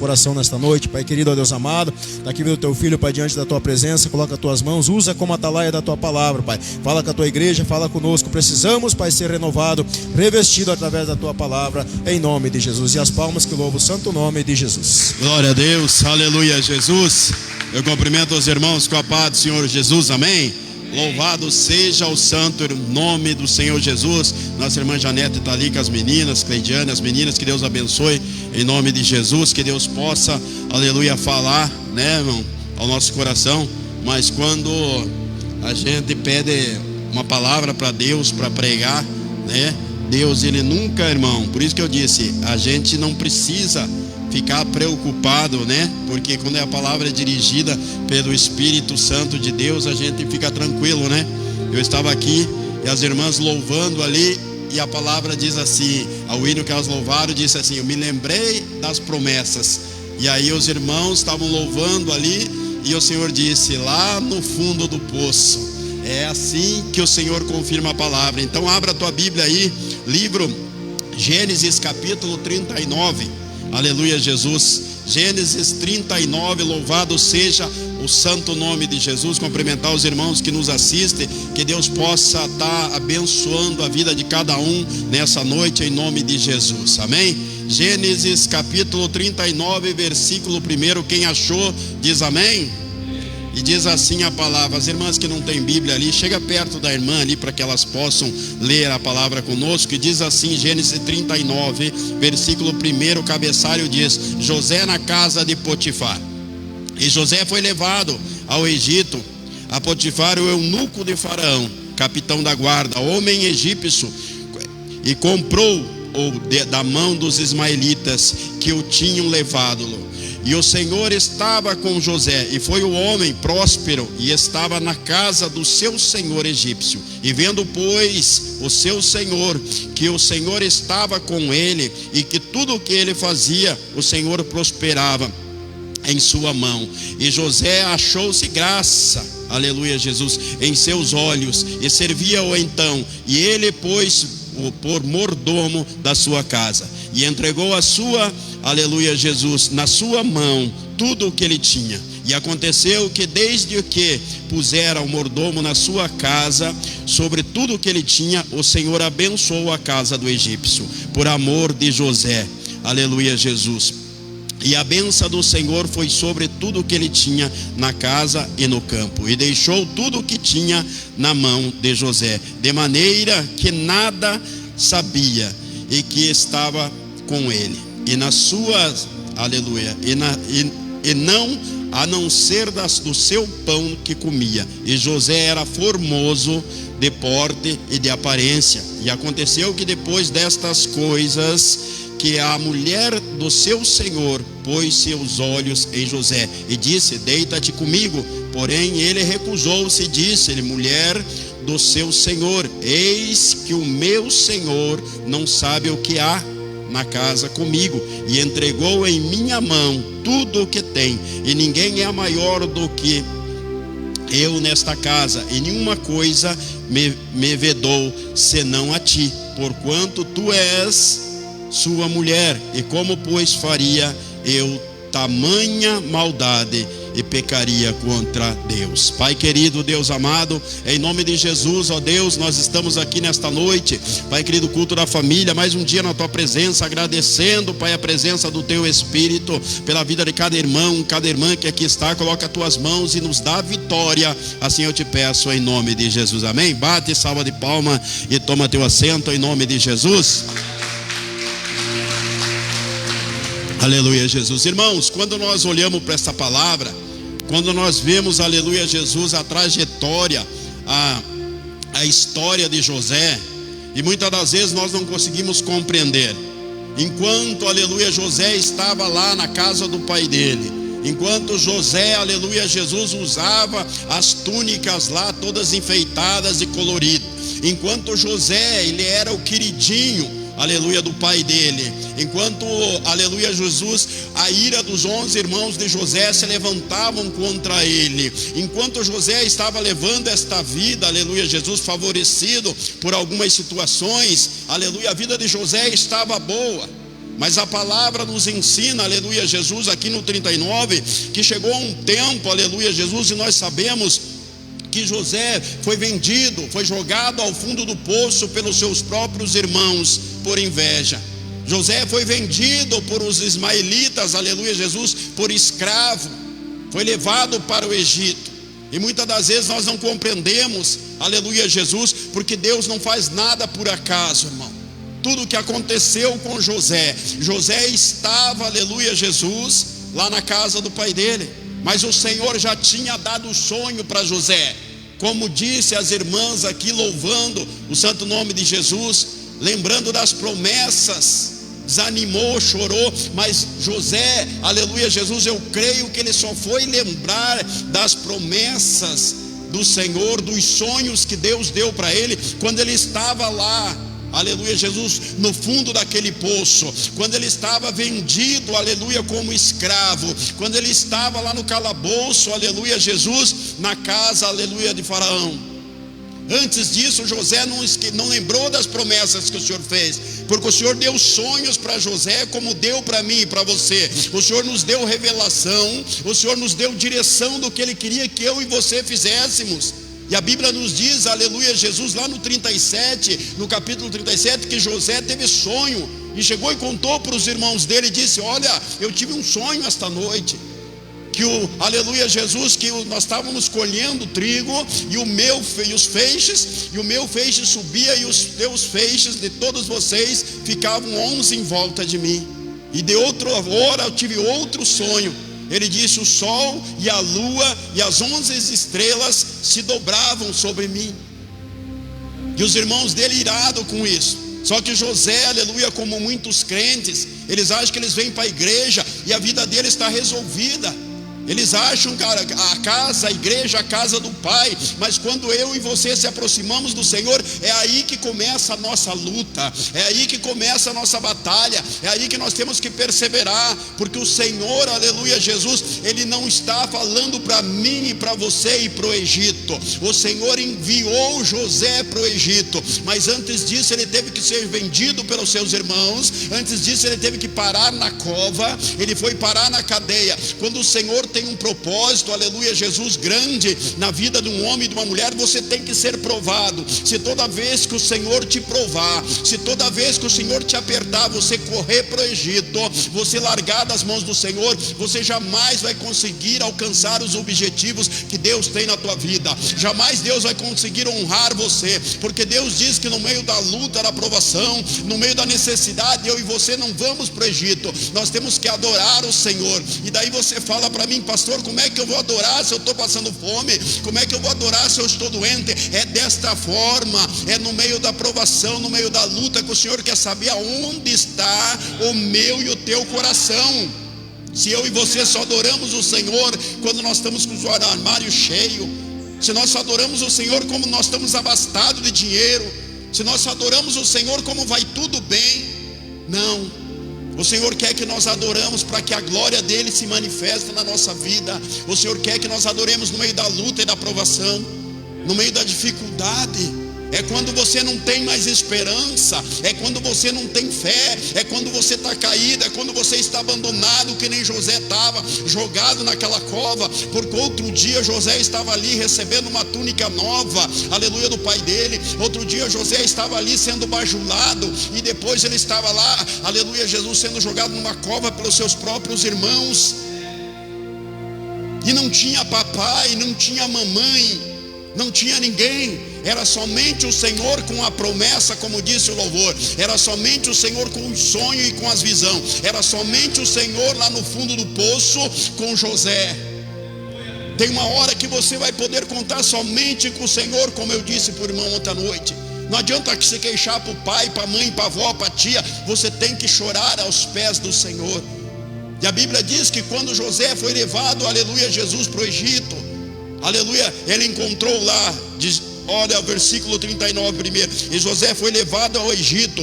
coração nesta noite. Pai querido, ó Deus amado, está aqui vendo o teu filho, Pai, diante da tua presença. Coloca as tuas mãos, usa como atalaia da tua palavra, Pai. Fala com a tua igreja, fala conosco. Precisamos, Pai, ser renovado, revestido através da tua palavra, em nome de Jesus. E as palmas que louvam o santo nome de Jesus. Glória a Deus, aleluia, Jesus. Eu cumprimento os irmãos com a paz do Senhor Jesus, amém. Louvado seja o santo nome do Senhor Jesus. Nossa irmã Janete está ali com as meninas, Cleidiane, as meninas, que Deus abençoe em nome de Jesus, que Deus possa, aleluia, falar, né, irmão, ao nosso coração. Mas quando a gente pede uma palavra para Deus, para pregar, né, Deus, ele nunca, irmão, por isso que eu disse, a gente não precisa ficar preocupado, né? Porque quando a palavra é dirigida pelo Espírito Santo de Deus, a gente fica tranquilo, né? Eu estava aqui e as irmãs louvando ali, e a palavra diz assim, ao hino que elas louvaram, disse assim: eu me lembrei das promessas. E aí os irmãos estavam louvando ali, e o Senhor disse: lá no fundo do poço. É assim que o Senhor confirma a palavra. Então abra a tua Bíblia aí, livro Gênesis capítulo 39. Aleluia, Jesus. Gênesis 39, louvado seja o santo nome de Jesus. Cumprimentar os irmãos que nos assistem, que Deus possa estar abençoando a vida de cada um nessa noite, em nome de Jesus, amém? Gênesis capítulo 39, versículo 1, quem achou, diz amém? E diz assim a palavra. As irmãs que não têm Bíblia ali, chega perto da irmã ali para que elas possam ler a palavra conosco. E diz assim, Gênesis 39, versículo 1, o cabeçalho diz: José na casa de Potifar. E José foi levado ao Egito, a Potifar, o eunuco de Faraó, capitão da guarda, homem egípcio, e comprou da mão dos ismaelitas que o tinham levado-lo. E o Senhor estava com José, e foi o homem próspero, e estava na casa do seu senhor egípcio. E vendo, pois, o seu senhor, que o Senhor estava com ele, e que tudo o que ele fazia, o Senhor prosperava em sua mão. E José achou-se graça, aleluia, Jesus, em seus olhos, e servia-o então. E ele pôs-o por mordomo da sua casa, e entregou a sua, aleluia, Jesus, na sua mão tudo o que ele tinha. E aconteceu que desde que pusera o mordomo na sua casa, sobre tudo o que ele tinha, o Senhor abençoou a casa do egípcio, por amor de José, aleluia, Jesus. E a bênção do Senhor foi sobre tudo o que ele tinha na casa e no campo, e deixou tudo o que tinha na mão de José, de maneira que nada sabia, e que estava com ele, e nas suas, aleluia, e não a não ser do seu pão que comia. E José era formoso de porte e de aparência. E aconteceu que depois destas coisas, que a mulher do seu senhor pôs seus olhos em José e disse: deita-te comigo. Porém ele recusou-se e disse-lhe: mulher do seu senhor, eis que o meu senhor não sabe o que há na casa comigo, e entregou em minha mão tudo o que tem, e ninguém é maior do que eu nesta casa, e nenhuma coisa me vedou senão a ti, porquanto tu és sua mulher. E como pois faria eu tamanha maldade e pecaria contra Deus? Pai querido, Deus amado, em nome de Jesus, ó Deus, nós estamos aqui nesta noite, Pai querido, culto da família, mais um dia na tua presença, agradecendo, Pai, a presença do teu Espírito, pela vida de cada irmão, cada irmã que aqui está. Coloca as tuas mãos e nos dá vitória, assim eu te peço em nome de Jesus, amém? Bate salva de palma e toma teu assento em nome de Jesus. Aleluia, Jesus. Irmãos, quando nós olhamos para essa palavra, quando nós vemos, aleluia, Jesus, a trajetória, a história de José, e muitas das vezes nós não conseguimos compreender. Enquanto, aleluia, José estava lá na casa do pai dele, enquanto José, aleluia, Jesus, usava as túnicas lá todas enfeitadas e coloridas, enquanto José, ele era o queridinho, aleluia, do pai dele, enquanto, aleluia, Jesus, a ira dos 11 irmãos de José se levantavam contra ele, enquanto José estava levando esta vida, aleluia, Jesus, favorecido por algumas situações, aleluia, a vida de José estava boa. Mas a palavra nos ensina, aleluia Jesus, aqui no 39, que chegou um tempo, aleluia Jesus, e nós sabemos que José foi vendido, foi jogado ao fundo do poço pelos seus próprios irmãos, por inveja. José foi vendido por os ismaelitas, aleluia Jesus, por escravo, foi levado para o Egito. E muitas das vezes nós não compreendemos, aleluia Jesus, porque Deus não faz nada por acaso, irmão. Tudo o que aconteceu com José, José estava, aleluia Jesus, lá na casa do pai dele, mas o Senhor já tinha dado o sonho para José. Como disse as irmãs aqui, louvando o santo nome de Jesus, lembrando das promessas, desanimou, chorou, mas José, aleluia Jesus, eu creio que ele só foi lembrar das promessas do Senhor, dos sonhos que Deus deu para ele, quando ele estava lá, aleluia Jesus, no fundo daquele poço, quando ele estava vendido, aleluia, como escravo, quando ele estava lá no calabouço, aleluia Jesus, na casa, aleluia, de Faraó. Antes disso, José não lembrou das promessas que o Senhor fez, porque o Senhor deu sonhos para José, como deu para mim e para você. O Senhor nos deu revelação, o Senhor nos deu direção do que Ele queria que eu e você fizéssemos. E a Bíblia nos diz, aleluia Jesus, lá no 37, no capítulo 37, que José teve sonho, e chegou e contou para os irmãos dele, e disse: olha, eu tive um sonho esta noite, que aleluia Jesus, que nós estávamos colhendo trigo, e os feixes, e o meu feixe subia, e os teus feixes de todos vocês ficavam 11 em volta de mim. E de outra hora eu tive outro sonho. Ele disse: o sol e a lua e as 11 estrelas se dobravam sobre mim. E os irmãos dele irados com isso. Só que José, aleluia, como muitos crentes, eles acham que eles vêm para a igreja e a vida deles está resolvida. Eles acham, cara, a casa, a igreja, a casa do Pai. Mas quando eu e você se aproximamos do Senhor, é aí que começa a nossa luta, é aí que começa a nossa batalha, é aí que nós temos que perseverar. Porque o Senhor, aleluia Jesus, Ele não está falando para mim e para você ir para o Egito. O Senhor enviou José para o Egito, mas antes disso ele teve que ser vendido pelos seus irmãos. Antes disso ele teve que parar na cova, ele foi parar na cadeia. Quando o Senhor tem um propósito, aleluia Jesus, grande na vida de um homem e de uma mulher, você tem que ser provado. Se toda vez que o Senhor te provar, se toda vez que o Senhor te apertar, você correr para o Egito, você largar das mãos do Senhor, você jamais vai conseguir alcançar os objetivos que Deus tem na tua vida. Jamais Deus vai conseguir honrar você, porque Deus diz que no meio da luta, da provação, no meio da necessidade, eu e você não vamos para o Egito. Nós temos que adorar o Senhor. E daí você fala para mim: pastor, como é que eu vou adorar se eu estou passando fome? Como é que eu vou adorar se eu estou doente? É desta forma, é no meio da provação, no meio da luta, que o Senhor quer saber aonde está o meu e o teu coração. Se eu e você só adoramos o Senhor quando nós estamos com o armário cheio, se nós só adoramos o Senhor como nós estamos abastados de dinheiro, se nós só adoramos o Senhor como vai tudo bem, não. O Senhor quer que nós adoramos para que a glória dele se manifeste na nossa vida. O Senhor quer que nós adoremos no meio da luta e da provação, no meio da dificuldade. É quando você não tem mais esperança, é quando você não tem fé, é quando você está caído, é quando você está abandonado, que nem José estava, jogado naquela cova, porque outro dia José estava ali recebendo uma túnica nova, aleluia, do pai dele. Outro dia José estava ali sendo bajulado, e depois ele estava lá, aleluia Jesus, sendo jogado numa cova pelos seus próprios irmãos, e não tinha papai, não tinha mamãe, não tinha ninguém, era somente o Senhor com a promessa, como disse o louvor, era somente o Senhor com o sonho e com as visões, era somente o Senhor lá no fundo do poço com José. Tem uma hora que você vai poder contar somente com o Senhor, como eu disse para o irmão ontem à noite. Não adianta se queixar para o pai, para a mãe, para a avó, para a tia, você tem que chorar aos pés do Senhor. E a Bíblia diz que quando José foi levado, aleluia Jesus, para o Egito, aleluia, ele encontrou lá, olha o versículo 39 primeiro: e José foi levado ao Egito,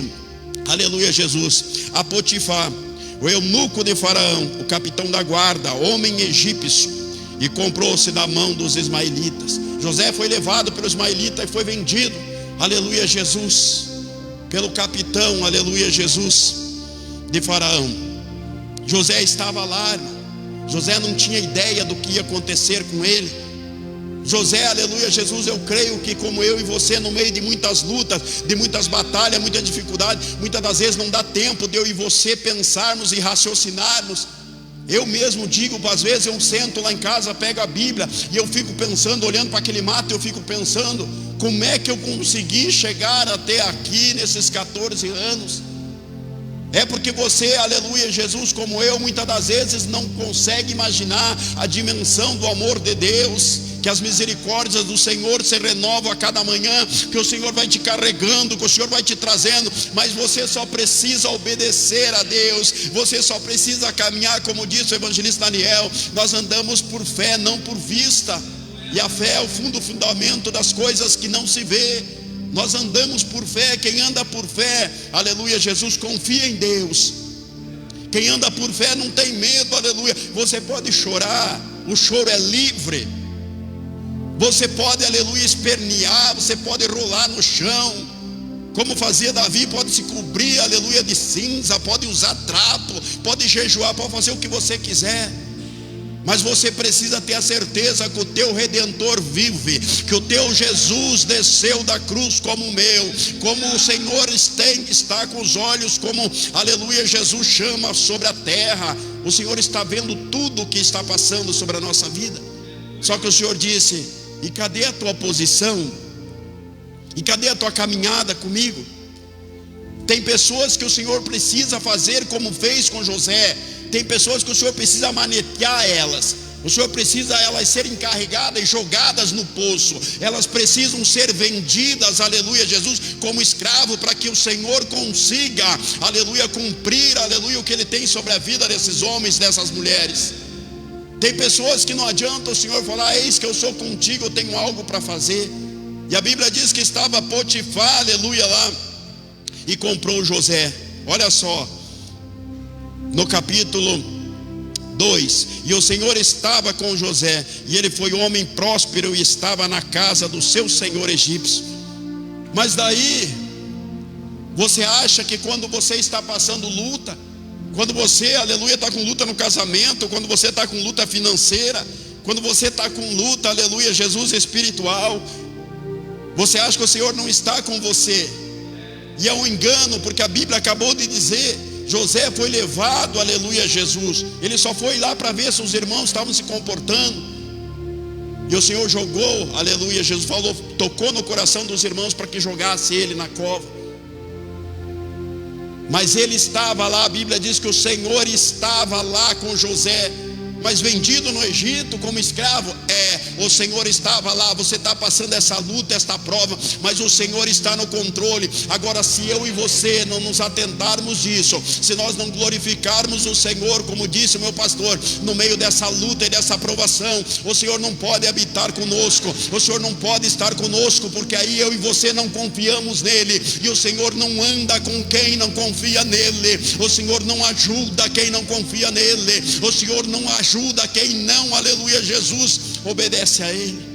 aleluia Jesus, a Potifar, o eunuco de Faraó, o capitão da guarda, homem egípcio, e comprou-se da mão dos ismaelitas. José foi levado pelos ismaelitas e foi vendido, aleluia Jesus, pelo capitão, aleluia Jesus. de Faraó. José estava lá, irmão. José não tinha ideia do que ia acontecer com ele. José, aleluia, Jesus, eu creio que como eu e você, no meio de muitas lutas, de muitas batalhas, muita dificuldade, muitas das vezes não dá tempo de eu e você pensarmos e raciocinarmos. Eu mesmo digo, às vezes eu sento lá em casa, pego a Bíblia e eu fico pensando, olhando para aquele mato, eu fico pensando, como é que eu consegui chegar até aqui nesses 14 anos? É porque você, aleluia, Jesus, como eu, muitas das vezes não consegue imaginar a dimensão do amor de Deus, que as misericórdias do Senhor se renovam a cada manhã, que o Senhor vai te carregando, que o Senhor vai te trazendo, mas você só precisa obedecer a Deus, você só precisa caminhar, como disse o evangelista Daniel, nós andamos por fé, não por vista, e a fé é o fundamento das coisas que não se vê. Nós andamos por fé. Quem anda por fé, aleluia, Jesus, confia em Deus. Quem anda por fé não tem medo, aleluia. Você pode chorar, o choro é livre. Você pode, aleluia, espernear, você pode rolar no chão, como fazia Davi, pode se cobrir, aleluia, de cinza, pode usar trapo, pode jejuar, pode fazer o que você quiser. Mas você precisa ter a certeza que o teu Redentor vive, que o teu Jesus desceu da cruz como o meu, como o Senhor está com os olhos, como, aleluia, Jesus chama sobre a terra. O Senhor está vendo tudo o que está passando sobre a nossa vida. Só que o Senhor disse: e cadê a tua posição? E cadê a tua caminhada comigo? Tem pessoas que o Senhor precisa fazer como fez com José. Tem pessoas que o Senhor precisa manetear elas. O Senhor precisa elas serem carregadas e jogadas no poço. Elas precisam ser vendidas, aleluia, Jesus, como escravo, para que o Senhor consiga, aleluia, cumprir, aleluia, o que Ele tem sobre a vida desses homens, dessas mulheres. Tem pessoas que não adianta o Senhor falar: eis que eu sou contigo, eu tenho algo para fazer. E a Bíblia diz que estava Potifar, aleluia, lá, e comprou José. Olha só, no capítulo 2: e o Senhor estava com José, e ele foi homem próspero, e estava na casa do seu senhor egípcio. Mas daí, você acha que quando você está passando luta, quando você, aleluia, está com luta no casamento, quando você está com luta financeira, quando você está com luta, aleluia, Jesus, espiritual, você acha que o Senhor não está com você? E é um engano, porque a Bíblia acabou de dizer: José foi levado, aleluia, Jesus. Ele só foi lá para ver se os irmãos estavam se comportando. E o Senhor jogou, aleluia, Jesus falou, tocou no coração dos irmãos para que jogasse ele na cova. Mas ele estava lá, a Bíblia diz que o Senhor estava lá com José, mas vendido no Egito como escravo. O Senhor estava lá. Você está passando essa luta, esta prova, mas o Senhor está no controle. Agora, se eu e você não nos atentarmos disso, se nós não glorificarmos o Senhor, como disse o meu pastor, no meio dessa luta e dessa provação, o Senhor não pode habitar conosco, o Senhor não pode estar conosco, porque aí eu e você não confiamos nele, e o Senhor não anda com quem não confia nele, o Senhor não ajuda quem não confia nele, o Senhor não ajuda quem não, aleluia, Jesus, obedece a Ele.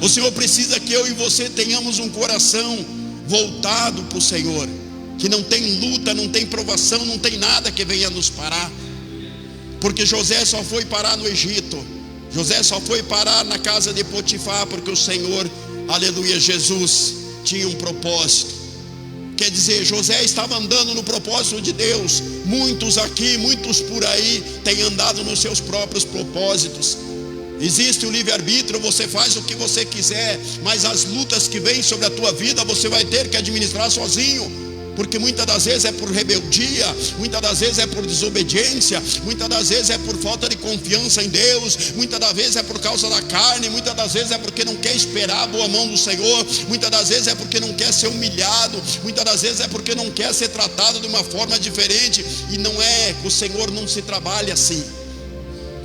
O Senhor precisa que eu e você tenhamos um coração voltado para o Senhor, que não tem luta, não tem provação, não tem nada que venha nos parar. Porque José só foi parar no Egito, José só foi parar na casa de Potifar, porque o Senhor, aleluia, Jesus, tinha um propósito. Quer dizer, José estava andando no propósito de Deus. Muitos aqui, muitos por aí têm andado nos seus próprios propósitos. Existe o livre-arbítrio, você faz o que você quiser, mas as lutas que vêm sobre a tua vida você vai ter que administrar sozinho. Porque muitas das vezes é por rebeldia, muitas das vezes é por desobediência, muitas das vezes é por falta de confiança em Deus, muitas das vezes é por causa da carne, muitas das vezes é porque não quer esperar a boa mão do Senhor, muitas das vezes é porque não quer ser humilhado, muitas das vezes é porque não quer ser tratado de uma forma diferente. E não é, o Senhor não se trabalha assim.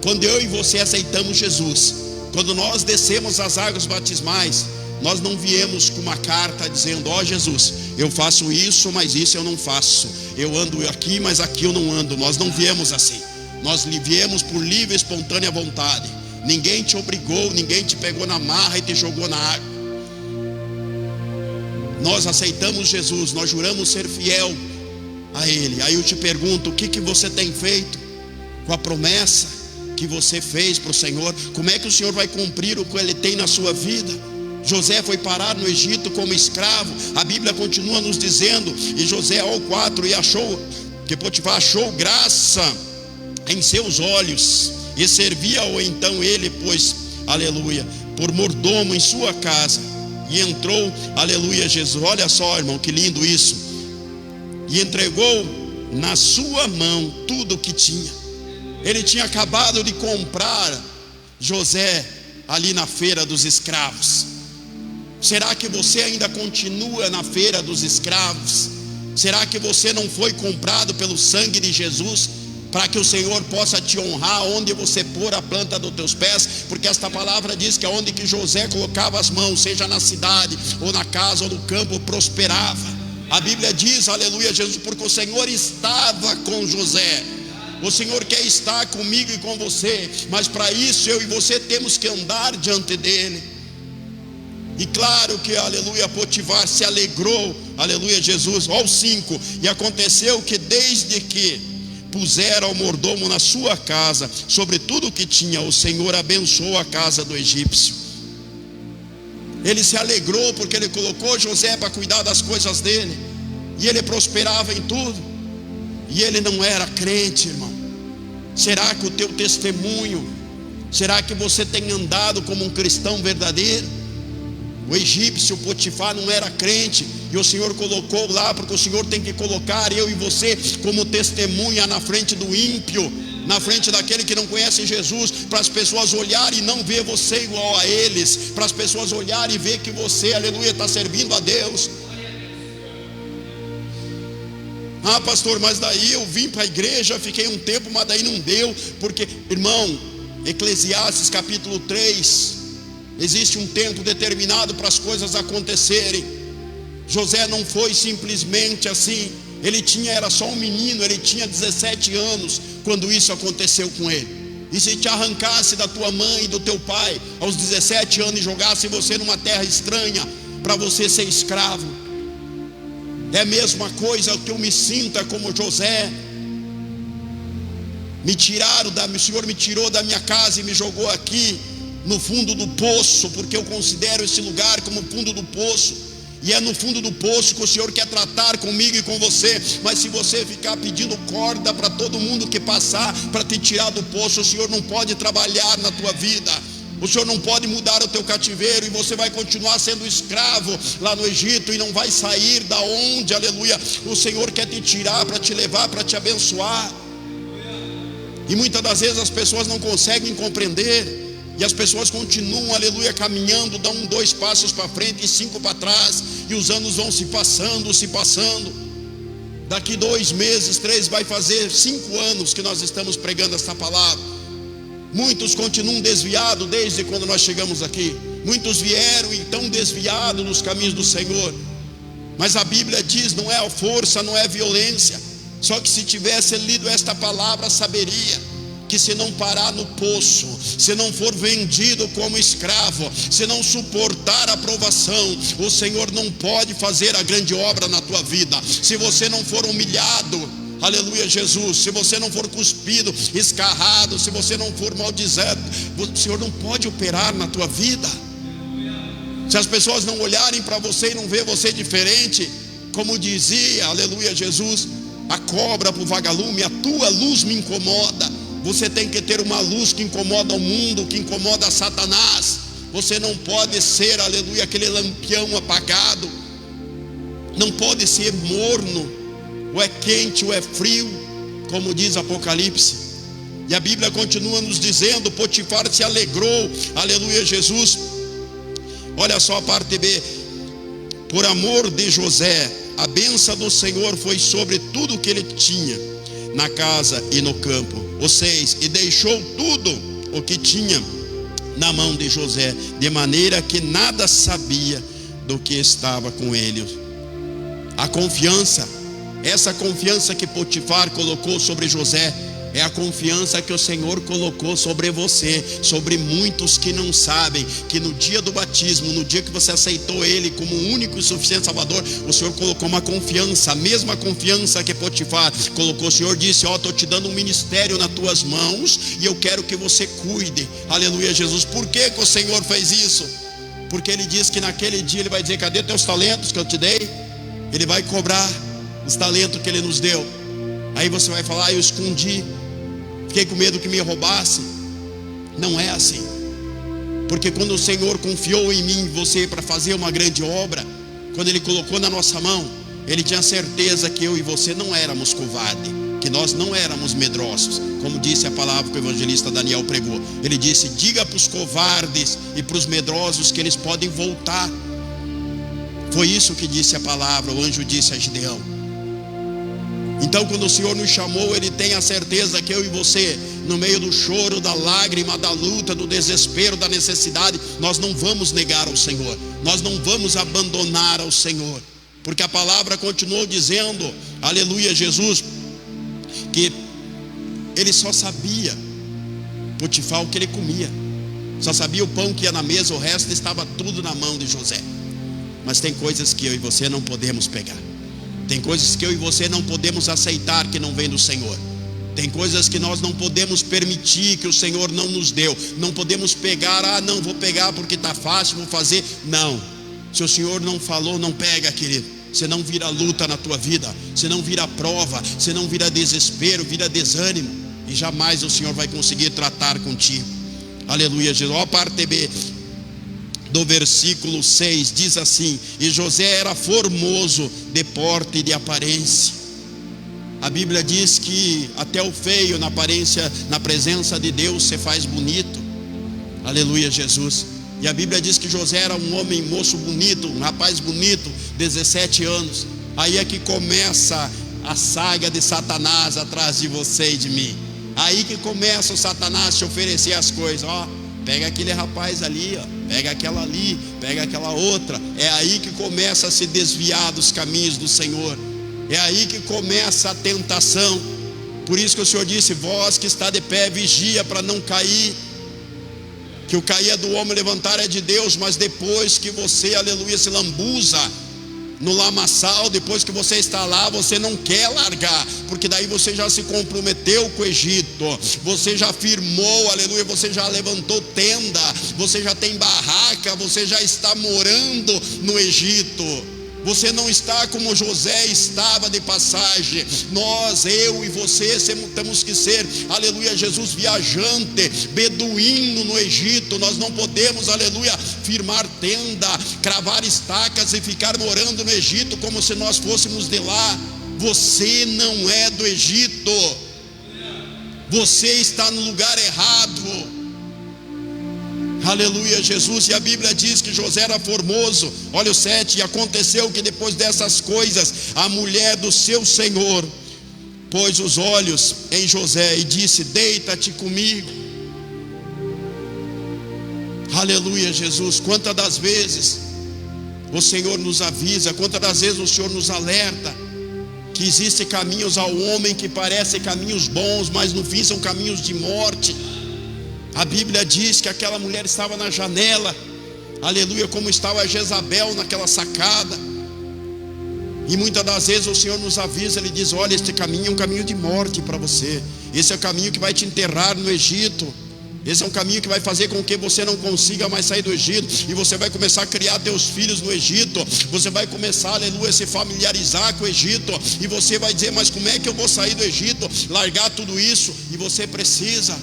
Quando eu e você aceitamos Jesus, quando nós descemos as águas batismais, nós não viemos com uma carta dizendo: ó Jesus, eu faço isso, mas isso eu não faço, eu ando aqui, mas aqui eu não ando. Nós não viemos assim. Nós viemos por livre e espontânea vontade. Ninguém te obrigou, ninguém te pegou na marra e te jogou na água. Nós aceitamos Jesus, nós juramos ser fiel a ele. Aí eu te pergunto, o que você tem feito com a promessa que você fez para o Senhor? Como é que o Senhor vai cumprir o que Ele tem na sua vida? José foi parar no Egito como escravo. A Bíblia continua nos dizendo, e José ao 4, e achou que Potifar achou graça em seus olhos, e servia-o então ele, pois, aleluia, por mordomo em sua casa. E entrou, aleluia, Jesus, olha só, irmão, que lindo isso. E entregou na sua mão tudo o que tinha. Ele tinha acabado de comprar José ali na feira dos escravos. Será que você ainda continua na feira dos escravos? Será que você não foi comprado pelo sangue de Jesus, para que o Senhor possa te honrar onde você pôr a planta dos teus pés? Porque esta palavra diz que aonde que José colocava as mãos, seja na cidade, ou na casa, ou no campo, prosperava. A Bíblia diz, aleluia, Jesus, porque o Senhor estava com José. O Senhor quer estar comigo e com você, mas para isso eu e você temos que andar diante dele. E claro que, aleluia, Potifar se alegrou, aleluia, Jesus. Ó, 5, e aconteceu que desde que puseram o mordomo na sua casa, sobre tudo o que tinha, o Senhor abençoou a casa do egípcio. Ele se alegrou porque ele colocou José para cuidar das coisas dele, e ele prosperava em tudo. E ele não era crente, irmão. Será que o teu testemunho, será que você tem andado como um cristão verdadeiro? O egípcio Potifar não era crente, e o Senhor colocou lá, porque o Senhor tem que colocar eu e você como testemunha na frente do ímpio, na frente daquele que não conhece Jesus, para as pessoas olharem e não ver você igual a eles, para as pessoas olharem e ver que você, aleluia, está servindo a Deus. Ah, pastor, mas daí eu vim para a igreja, fiquei um tempo, mas daí não deu, porque, irmão, Eclesiastes capítulo 3, existe um tempo determinado para as coisas acontecerem. José não foi simplesmente assim. Ele era só um menino, ele tinha 17 anos quando isso aconteceu com ele. E se te arrancasse da tua mãe e do teu pai aos 17 anos e jogasse você numa terra estranha para você ser escravo, é a mesma coisa que eu me sinta como José. O Senhor me tirou da minha casa e me jogou aqui no fundo do poço, porque eu considero esse lugar como fundo do poço, e é no fundo do poço que o Senhor quer tratar comigo e com você. Mas se você ficar pedindo corda para todo mundo que passar para te tirar do poço, o Senhor não pode trabalhar na tua vida. O Senhor não pode mudar o teu cativeiro, e você vai continuar sendo escravo lá no Egito e não vai sair da onde, aleluia, o Senhor quer te tirar para te levar, para te abençoar. E muitas das vezes as pessoas não conseguem compreender, e as pessoas continuam, aleluia, caminhando, dão 2 passos para frente e 5 para trás, e os anos vão se passando. Daqui 2 meses, 3, vai fazer 5 anos que nós estamos pregando esta palavra. Muitos continuam desviados desde quando nós chegamos aqui. Muitos vieram e estão desviados nos caminhos do Senhor. Mas a Bíblia diz, não é a força, não é a violência. Só que se tivesse lido esta palavra, saberia que se não parar no poço, se não for vendido como escravo, se não suportar a provação, o Senhor não pode fazer a grande obra na tua vida. Se você não for humilhado, aleluia, Jesus, se você não for cuspido, escarrado, se você não for maldizado, o Senhor não pode operar na tua vida. Se as pessoas não olharem para você e não ver você diferente, como dizia, aleluia, Jesus, a cobra para o vagalume, a tua luz me incomoda. Você tem que ter uma luz que incomoda o mundo, que incomoda Satanás. Você não pode ser, aleluia, aquele lampião apagado. Não pode ser morno, ou é quente ou é frio, como diz Apocalipse. E a Bíblia continua nos dizendo, Potifar se alegrou, aleluia, Jesus. Olha só a parte B. Por amor de José, a bênção do Senhor foi sobre tudo que ele tinha, na casa e no campo. O 6, e deixou tudo o que tinha na mão de José, de maneira que nada sabia do que estava com ele. A confiança, essa confiança que Potifar colocou sobre José, É a confiança que o Senhor colocou sobre você, sobre muitos que não sabem que no dia do batismo, no dia que você aceitou Ele como o único e suficiente Salvador, o Senhor colocou uma confiança, a mesma confiança que Potifar colocou. O Senhor disse: ó, estou te dando um ministério nas tuas mãos e eu quero que você cuide. Aleluia, Jesus. Por que que o Senhor fez isso? Porque Ele diz que naquele dia Ele vai dizer: cadê teus talentos que eu te dei? Ele vai cobrar os talentos que Ele nos deu. Aí você vai falar: eu escondi, fiquei com medo que me roubasse. Não é assim. Porque quando o Senhor confiou em mim e em você para fazer uma grande obra, quando Ele colocou na nossa mão, Ele tinha certeza que eu e você não éramos covardes, que nós não éramos medrosos. Como disse a palavra que o evangelista Daniel pregou, ele disse: diga para os covardes e para os medrosos que eles podem voltar. Foi isso que disse a palavra, o anjo disse a Gideão. Então quando o Senhor nos chamou, Ele tem a certeza que eu e você, no meio do choro, da lágrima, da luta, do desespero, da necessidade, nós não vamos negar ao Senhor, nós não vamos abandonar ao Senhor. Porque a palavra continuou dizendo, aleluia, Jesus, que ele só sabia, Potifar, o que ele comia, só sabia o pão que ia na mesa, o resto estava tudo na mão de José. Mas tem coisas que eu e você não podemos pegar. Tem coisas que eu e você não podemos aceitar que não vem do Senhor. Tem coisas que nós não podemos permitir que o Senhor não nos deu. Não podemos pegar: ah, não, vou pegar porque está fácil, vou fazer. Não, se o Senhor não falou, não pega, querido. Senão vira luta na tua vida, senão vira prova, senão vira desespero, vira desânimo, e jamais o Senhor vai conseguir tratar contigo. Aleluia, Jesus. Ó, a parte B do versículo 6 diz assim: e José era formoso de porte e de aparência. A Bíblia diz que até o feio na aparência, na presença de Deus, se faz bonito. Aleluia, Jesus. E a Bíblia diz que José era um homem moço bonito, um rapaz bonito, 17 anos. Aí é que começa a saga de Satanás atrás de você e de mim. Aí que começa o Satanás te oferecer as coisas. Ó, pega aquele rapaz ali, ó, pega aquela ali, pega aquela outra. É aí que começa a se desviar dos caminhos do Senhor. É aí que começa a tentação. Por isso que o Senhor disse: vós que está de pé, vigia para não cair. Que o cair é do homem, levantar é de Deus. Mas depois que você, aleluia, se lambuza no lamaçal, depois que você está lá, você não quer largar, porque daí você já se comprometeu com o Egito, você já firmou, aleluia, você já levantou tenda, você já tem barraca, você já está morando no Egito. Você não está como José estava de passagem. Nós, eu e você, temos que ser, aleluia, Jesus, viajante, beduíno no Egito. Nós não podemos, aleluia, firmar tenda, cravar estacas e ficar morando no Egito como se nós fôssemos de lá. Você não é do Egito. Você está no lugar errado. Aleluia, Jesus. E a Bíblia diz que José era formoso. Olha o 7: e aconteceu que depois dessas coisas, a mulher do seu senhor pôs os olhos em José e disse: deita-te comigo. Aleluia, Jesus. Quantas das vezes o Senhor nos avisa, quantas das vezes o Senhor nos alerta que existem caminhos ao homem que parecem caminhos bons, mas no fim são caminhos de morte. A Bíblia diz que aquela mulher estava na janela, aleluia, como estava Jezabel naquela sacada. E muitas das vezes o Senhor nos avisa, Ele diz: olha, este caminho é um caminho de morte para você. Esse é o caminho que vai te enterrar no Egito. Esse é um caminho que vai fazer com que você não consiga mais sair do Egito. E você vai começar a criar teus filhos no Egito. Você vai começar, aleluia, a se familiarizar com o Egito. E você vai dizer: mas como é que eu vou sair do Egito? Largar tudo isso? E você precisa,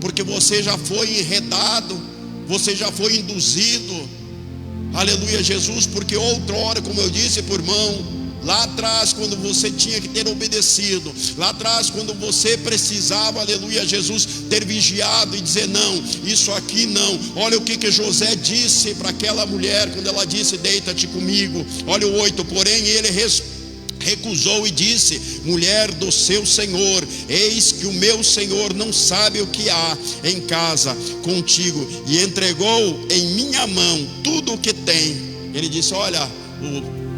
porque você já foi enredado, você já foi induzido. Aleluia, Jesus. Porque outrora, como eu disse por irmão, lá atrás, quando você tinha que ter obedecido, lá atrás, quando você precisava, aleluia, Jesus, ter vigiado e dizer: não, isso aqui não. Olha o que José disse para aquela mulher quando ela disse: deita-te comigo. Olha o 8: porém ele recusou e disse: mulher do seu senhor, eis que o meu senhor não sabe o que há em casa contigo, e entregou em minha mão tudo o que tem. Ele disse: olha,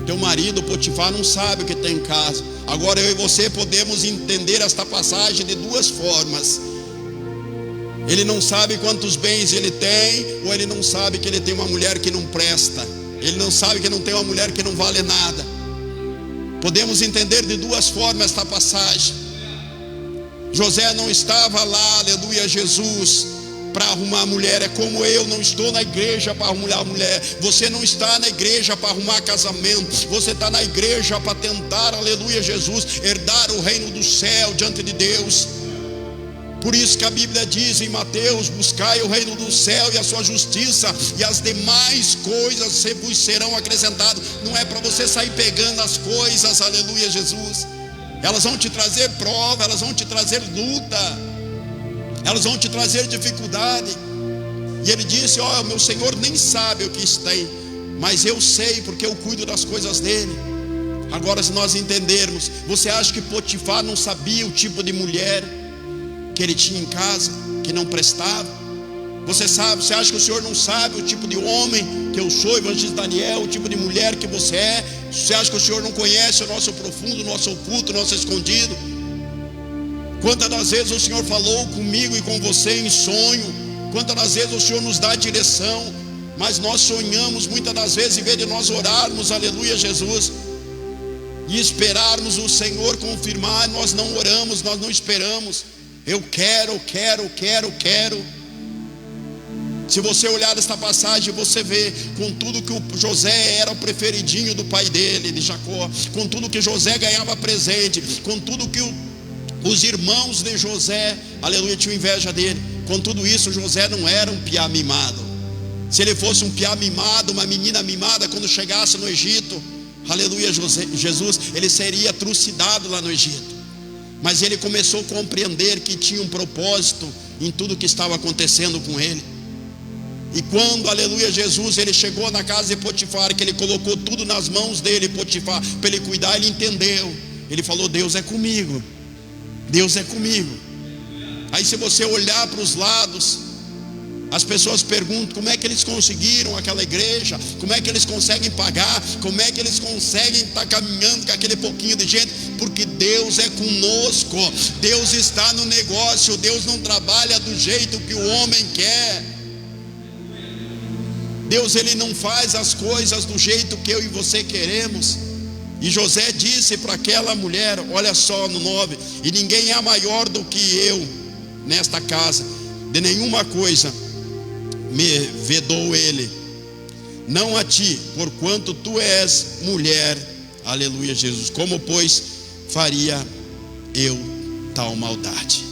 Teu marido, Potifar, não sabe o que tem em casa. Agora eu e você podemos entender esta passagem de duas formas. Ele não sabe quantos bens ele tem, ou ele não sabe que ele tem uma mulher que não presta. Ele não sabe que não tem uma mulher que não vale nada. Podemos entender de duas formas esta passagem. José não estava lá, aleluia, Jesus, para arrumar mulher. É como eu não estou na igreja para arrumar mulher. Você não está na igreja para arrumar casamento. Você está na igreja para tentar, aleluia, Jesus, herdar o reino do céu diante de Deus. Por isso que a Bíblia diz em Mateus: buscai o reino do céu e a sua justiça, e as demais coisas vos serão acrescentadas. Não é para você sair pegando as coisas, aleluia, Jesus. Elas vão te trazer prova, elas vão te trazer luta, elas vão te trazer dificuldade. E ele disse: ó, meu Senhor nem sabe o que tem, mas eu sei, porque eu cuido das coisas dele. Agora, se nós entendermos, você acha que Potifar não sabia o tipo de mulher que ele tinha em casa, que não prestava? Você acha que o Senhor não sabe o tipo de homem que eu sou, evangelista Daniel, o tipo de mulher que você é? Você acha que o Senhor não conhece o nosso profundo, o nosso oculto, o nosso escondido? Quantas das vezes o Senhor falou comigo e com você em sonho? Quantas das vezes o Senhor nos dá direção? Mas nós sonhamos muitas das vezes, em vez de nós orarmos, aleluia, Jesus, e esperarmos o Senhor confirmar, nós não oramos, nós não esperamos. Eu quero. Se você olhar esta passagem, você vê, contudo que o José era o preferidinho do pai dele, de Jacó, contudo que José ganhava presente, contudo que os irmãos de José, aleluia, tinham inveja dele. Com tudo isso, José não era um piá mimado. Se ele fosse um piá mimado, uma menina mimada, quando chegasse no Egito, aleluia, Jesus, ele seria trucidado lá no Egito. Mas ele começou a compreender que tinha um propósito em tudo que estava acontecendo com ele. E quando, aleluia, Jesus, ele chegou na casa de Potifar, que ele colocou tudo nas mãos dele, Potifar, para ele cuidar, ele entendeu. Ele falou: Deus é comigo, Deus é comigo. Aí, se você olhar para os lados, as pessoas perguntam: como é que eles conseguiram aquela igreja? Como é que eles conseguem pagar? Como é que eles conseguem estar caminhando com aquele pouquinho de gente? Porque Deus é conosco. Deus está no negócio. Deus não trabalha do jeito que o homem quer. Deus, ele não faz as coisas do jeito que eu e você queremos. E José disse para aquela mulher, olha só no 9: e ninguém é maior do que eu nesta casa, de nenhuma coisa me vedou ele, não a ti, porquanto tu és mulher. Aleluia, Jesus. Como pois faria eu tal maldade?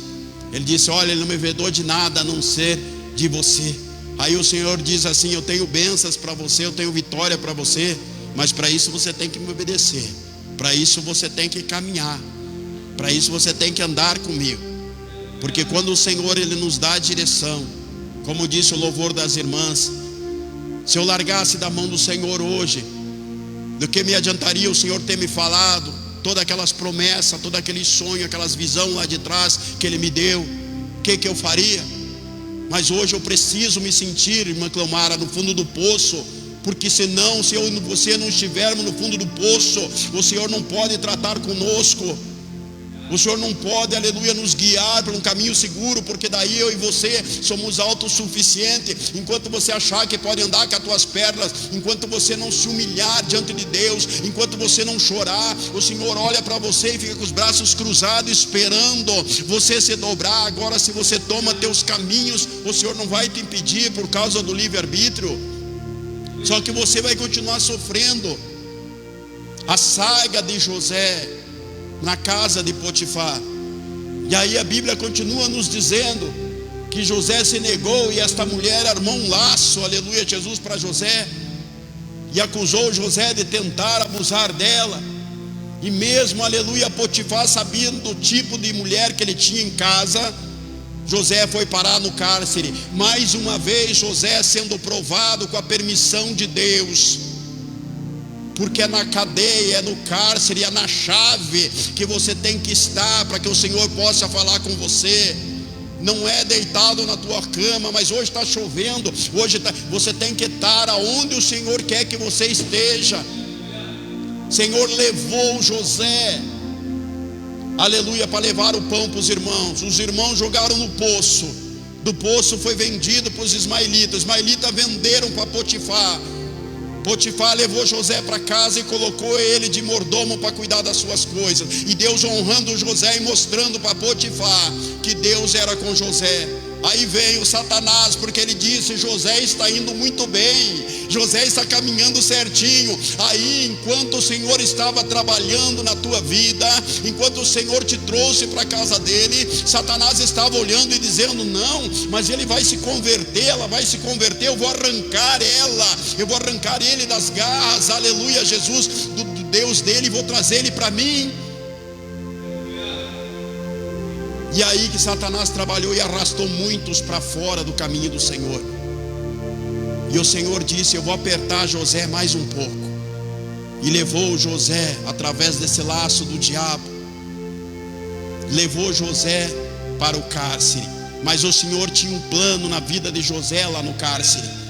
Ele disse: olha, ele não me vedou de nada a não ser de você. Aí o Senhor diz assim: eu tenho bênçãos para você, eu tenho vitória para você, mas para isso você tem que me obedecer, para isso você tem que caminhar, para isso você tem que andar comigo. Porque quando o Senhor, ele nos dá a direção, como disse o louvor das irmãs, se eu largasse da mão do Senhor hoje, do que me adiantaria o Senhor ter me falado todas aquelas promessas, todo aquele sonho, aquelas visões lá de trás que ele me deu? O que eu faria? Mas hoje eu preciso me sentir, irmã Cleomara, no fundo do poço, porque senão, se eu e você não estivermos no fundo do poço, o Senhor não pode tratar conosco. O Senhor não pode, aleluia, nos guiar por um caminho seguro, porque daí eu e você somos autossuficientes. Enquanto você achar que pode andar com as tuas pernas, enquanto você não se humilhar diante de Deus, enquanto você não chorar, o Senhor olha para você e fica com os braços cruzados, esperando você se dobrar. Agora, se você toma teus caminhos, o Senhor não vai te impedir por causa do livre-arbítrio. Só que você vai continuar sofrendo a saga de José na casa de Potifar. E aí a Bíblia continua nos dizendo que José se negou, e esta mulher armou um laço, aleluia, Jesus, para José, e acusou José de tentar abusar dela. E mesmo, aleluia, Potifar sabendo do tipo de mulher que ele tinha em casa, José foi parar no cárcere. Mais uma vez José sendo provado com a permissão de Deus, porque é na cadeia, é no cárcere, é na chave que você tem que estar para que o Senhor possa falar com você. Não é deitado na tua cama, mas hoje está chovendo, você tem que estar aonde o Senhor quer que você esteja. Senhor levou José, aleluia, para levar o pão para os irmãos. Os irmãos jogaram no poço, do poço foi vendido para os ismaelitas. Os ismaelitas venderam para Potifar. Potifar levou José para casa e colocou ele de mordomo para cuidar das suas coisas. E Deus honrando José e mostrando para Potifar que Deus era com José. Aí veio Satanás, porque ele disse: José está indo muito bem, José está caminhando certinho. Aí, enquanto o Senhor estava trabalhando na tua vida, enquanto o Senhor te trouxe para a casa dele, Satanás estava olhando e dizendo: não, mas ele vai se converter, ela vai se converter, eu vou arrancar ela, eu vou arrancar ele das garras, aleluia, Jesus, do Deus dele, e vou trazer ele para mim. E aí que Satanás trabalhou e arrastou muitos para fora do caminho do Senhor. E o Senhor disse: eu vou apertar José mais um pouco. E levou José, através desse laço do diabo, levou José para o cárcere. Mas o Senhor tinha um plano na vida de José lá no cárcere.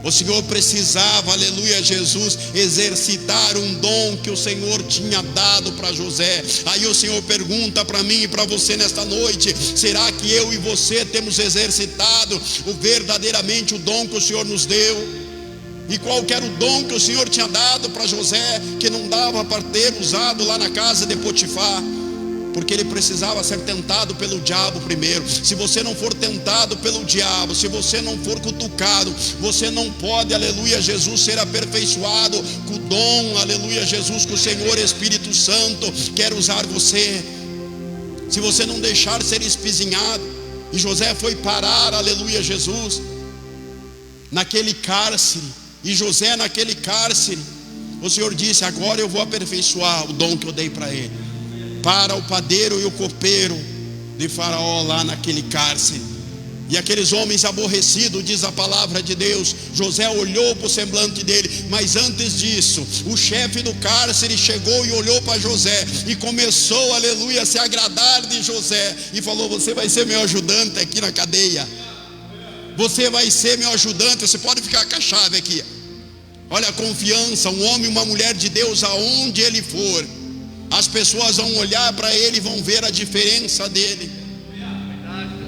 O Senhor precisava, aleluia, Jesus, exercitar um dom que o Senhor tinha dado para José. Aí o Senhor pergunta para mim e para você nesta noite: será que eu e você temos exercitado verdadeiramente o dom que o Senhor nos deu? E qual que era o dom que o Senhor tinha dado para José, que não dava para ter usado lá na casa de Potifar? Porque ele precisava ser tentado pelo diabo primeiro. Se você não for tentado pelo diabo, se você não for cutucado, você não pode, aleluia, Jesus, ser aperfeiçoado com o dom, aleluia, Jesus, que o Senhor Espírito Santo quer usar você. Se você não deixar ser espizinhado. E José foi parar, aleluia, Jesus, naquele cárcere. E José naquele cárcere, o Senhor disse: agora eu vou aperfeiçoar o dom que eu dei para ele. Para o padeiro e o copeiro de Faraó lá naquele cárcere. E aqueles homens aborrecidos, diz a palavra de Deus, José olhou para o semblante dele. Mas antes disso, o chefe do cárcere chegou e olhou para José e começou, aleluia, a se agradar de José e falou: você vai ser meu ajudante aqui na cadeia, você vai ser meu ajudante, você pode ficar com a chave aqui. Olha a confiança, um homem e uma mulher de Deus, aonde ele for, as pessoas vão olhar para ele e vão ver a diferença dele,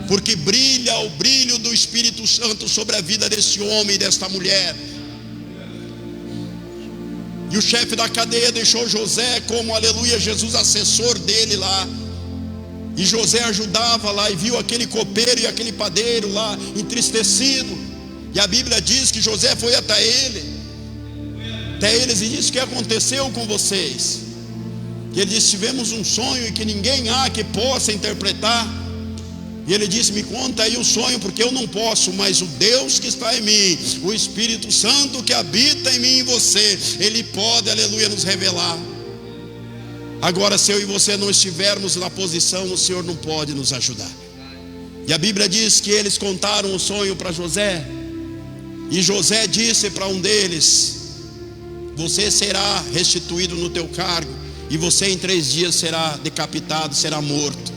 porque brilha o brilho do Espírito Santo sobre a vida desse homem e desta mulher. E o chefe da cadeia deixou José como, aleluia, Jesus, assessor dele lá. E José ajudava lá, e viu aquele copeiro e aquele padeiro lá entristecido. E a Bíblia diz que José foi até eles e disse: o que aconteceu com vocês? E ele disse: tivemos um sonho e que ninguém há que possa interpretar. E ele disse: me conta aí o sonho, porque eu não posso, mas o Deus que está em mim, o Espírito Santo que habita em mim e em você, ele pode, aleluia, nos revelar. Agora, se eu e você não estivermos na posição, o Senhor não pode nos ajudar. E a Bíblia diz que eles contaram o sonho para José. E José disse para um deles: você será restituído no teu cargo, e você em 3 dias será decapitado, será morto.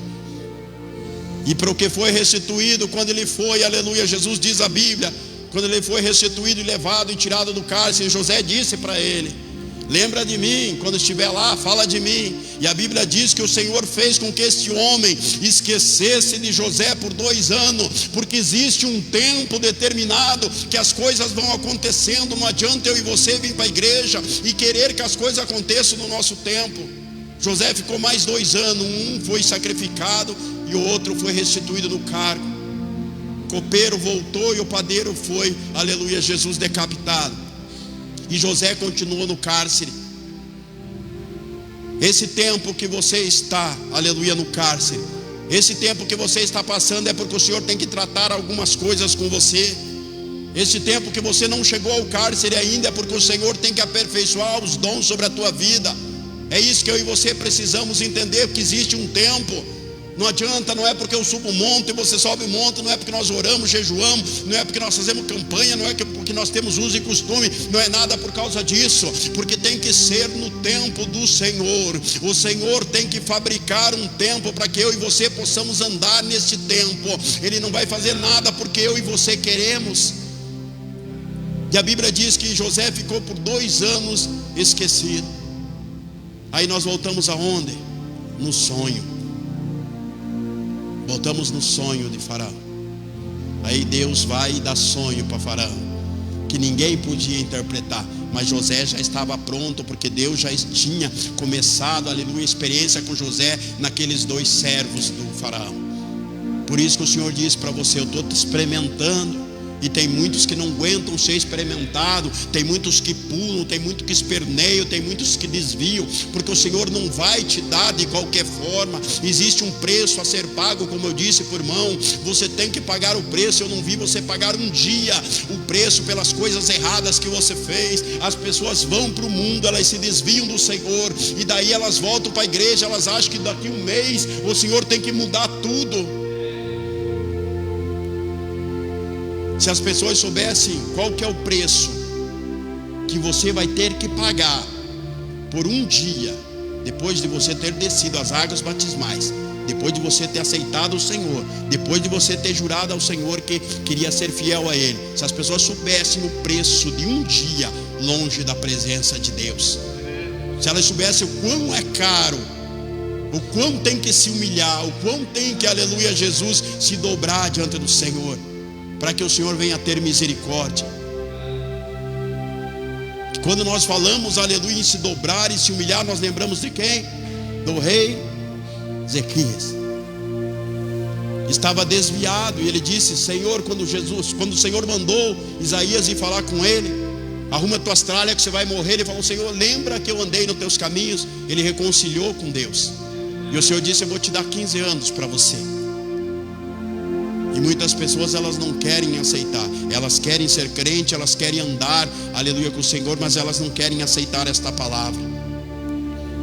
E para o que foi restituído, quando ele foi, aleluia, Jesus, diz a Bíblia, quando ele foi restituído e levado e tirado do cárcere, José disse para ele: lembra de mim, quando estiver lá, fala de mim. E a Bíblia diz que o Senhor fez com que este homem esquecesse de José por 2 anos, porque existe um tempo determinado que as coisas vão acontecendo. Não adianta eu e você vir para a igreja e querer que as coisas aconteçam no nosso tempo. José ficou mais 2 anos, um foi sacrificado e o outro foi restituído no cargo. O copeiro voltou e o padeiro foi, aleluia, Jesus, decapitado. E José continuou no cárcere. Esse tempo que você está, aleluia, no cárcere, esse tempo que você está passando é porque o Senhor tem que tratar algumas coisas com você. Esse tempo que você não chegou ao cárcere ainda é porque o Senhor tem que aperfeiçoar os dons sobre a tua vida. É isso que eu e você precisamos entender, que existe um tempo. Não adianta, não é porque eu subo um monte e você sobe um monte, não é porque nós oramos, jejuamos, não é porque nós fazemos campanha, não é porque nós temos uso e costume, não é nada por causa disso, porque tem que ser no tempo do Senhor. O Senhor tem que fabricar um tempo para que eu e você possamos andar nesse tempo. Ele não vai fazer nada porque eu e você queremos. E a Bíblia diz que José ficou por 2 anos esquecido. Aí nós voltamos aonde? No sonho. Voltamos no sonho de Faraó. Aí Deus vai e dá sonho para Faraó, que ninguém podia interpretar. Mas José já estava pronto, porque Deus já tinha começado, aleluia, a experiência com José naqueles 2 servos do Faraó. Por isso que o Senhor diz para você: eu estou te experimentando. E tem muitos que não aguentam ser experimentados, tem muitos que pulam, tem muitos que esperneiam, tem muitos que desviam, porque o Senhor não vai te dar de qualquer forma. Existe um preço a ser pago, como eu disse por irmão. Você tem que pagar o preço. Eu não vi você pagar um dia o preço pelas coisas erradas que você fez. As pessoas vão para o mundo, elas se desviam do Senhor, e daí elas voltam para a igreja, elas acham que daqui um mês o Senhor tem que mudar tudo. Se as pessoas soubessem qual que é o preço que você vai ter que pagar por um dia, depois de você ter descido as águas batismais, depois de você ter aceitado o Senhor, depois de você ter jurado ao Senhor que queria ser fiel a Ele, se as pessoas soubessem o preço de um dia longe da presença de Deus, se elas soubessem o quão é caro, o quão tem que se humilhar, o quão tem que, aleluia, Jesus, se dobrar diante do Senhor, para que o Senhor venha ter misericórdia. Quando nós falamos, aleluia, em se dobrar e se humilhar, nós lembramos de quem? Do rei Ezequias. Estava desviado, e ele disse: Senhor, quando o Senhor mandou Isaías ir falar com ele, arruma tuas tralhas que você vai morrer, ele falou: Senhor, lembra que eu andei nos teus caminhos? Ele reconciliou com Deus, e o Senhor disse: eu vou te dar 15 anos para você. E muitas pessoas, elas não querem aceitar, elas querem ser crente, elas querem andar, aleluia, com o Senhor, mas elas não querem aceitar esta palavra.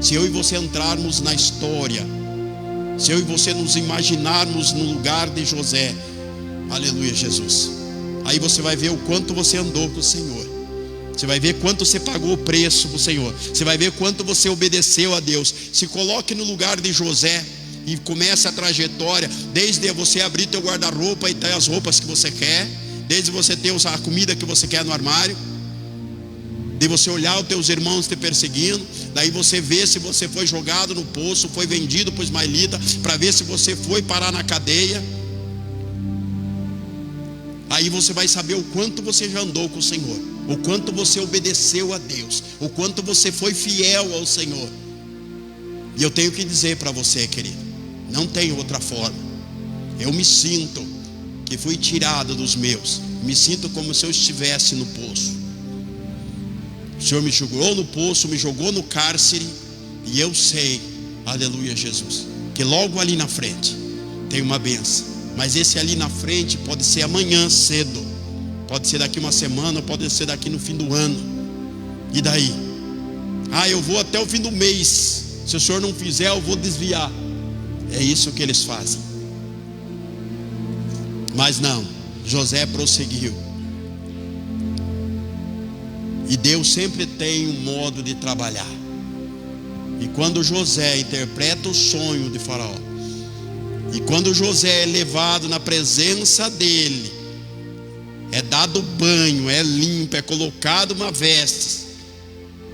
Se eu e você entrarmos na história, se eu e você nos imaginarmos no lugar de José, aleluia, Jesus, aí você vai ver o quanto você andou com o Senhor, você vai ver quanto você pagou o preço para o Senhor, você vai ver quanto você obedeceu a Deus. Se coloque no lugar de José e comece a trajetória, desde você abrir teu guarda-roupa e ter as roupas que você quer, desde você ter a comida que você quer no armário, de você olhar os teus irmãos te perseguindo, daí você vê se você foi jogado no poço, foi vendido para o ismaelita, para ver se você foi parar na cadeia. Aí você vai saber o quanto você já andou com o Senhor, o quanto você obedeceu a Deus, o quanto você foi fiel ao Senhor. E eu tenho que dizer para você, querido, não tem outra forma. Eu me sinto que fui tirado dos meus, me sinto como se eu estivesse no poço. O Senhor me jogou no poço, me jogou no cárcere, e eu sei, aleluia, Jesus, que logo ali na frente tem uma bênção. Mas esse ali na frente pode ser amanhã cedo, pode ser daqui uma semana, pode ser daqui no fim do ano. E daí? Eu vou até o fim do mês, se o Senhor não fizer, eu vou desviar. É isso que eles fazem. Mas não, José prosseguiu. E Deus sempre tem um modo de trabalhar. E quando José interpreta o sonho de Faraó, e quando José é levado na presença dele, é dado banho, é limpo, é colocado uma veste.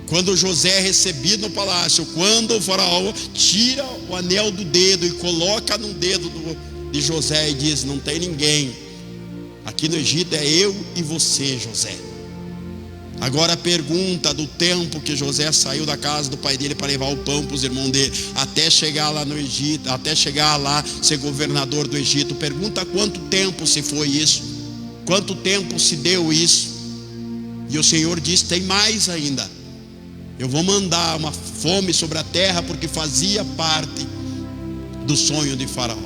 Quando José é recebido no palácio, quando o Faraó tira o anel do dedo e coloca no dedo de José e diz: não tem ninguém aqui no Egito, é eu e você, José. Agora a pergunta do tempo que José saiu da casa do pai dele para levar o pão para os irmãos dele, até chegar lá no Egito, até chegar lá ser governador do Egito, pergunta quanto tempo se foi isso, quanto tempo se deu isso. E o Senhor diz: tem mais ainda. Eu vou mandar uma fome sobre a terra, porque fazia parte do sonho de Faraó.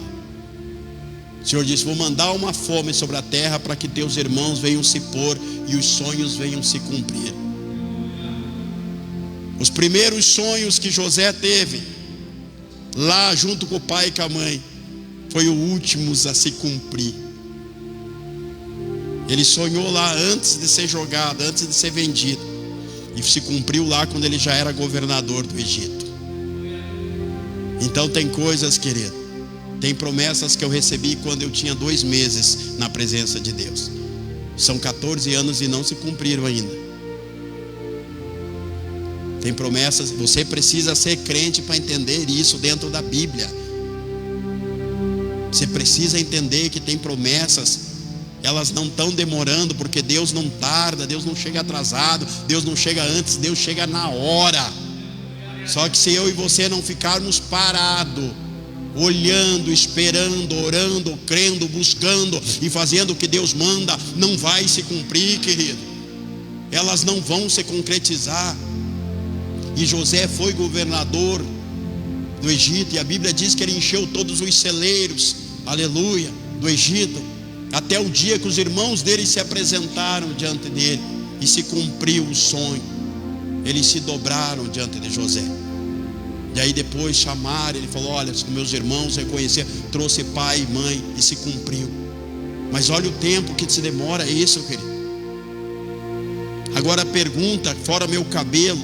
O Senhor disse: vou mandar uma fome sobre a terra para que teus irmãos venham se pôr e os sonhos venham se cumprir. Os primeiros sonhos que José teve lá junto com o pai e com a mãe foi o últimos a se cumprir. Ele sonhou lá antes de ser jogado, antes de ser vendido, e se cumpriu lá quando ele já era governador do Egito. Então tem coisas, querido, tem promessas que eu recebi quando eu tinha 2 meses na presença de Deus. São 14 anos e não se cumpriram ainda. Tem promessas, você precisa ser crente para entender isso dentro da Bíblia. Você precisa entender que tem promessas, elas não estão demorando, porque Deus não tarda, Deus não chega atrasado, Deus não chega antes, Deus chega na hora. Só que se eu e você não ficarmos parados, olhando, esperando, orando, crendo, buscando e fazendo o que Deus manda, não vai se cumprir, querido. Elas não vão se concretizar. E José foi governador do Egito, e a Bíblia diz que ele encheu todos os celeiros, aleluia, do Egito, até o dia que os irmãos dele se apresentaram diante dele, e se cumpriu o sonho. Eles se dobraram diante de José. E aí depois chamaram, ele falou: olha, os meus irmãos reconheceram, trouxe pai e mãe, e se cumpriu. Mas olha o tempo que se demora isso, querido. Agora pergunta, fora meu cabelo,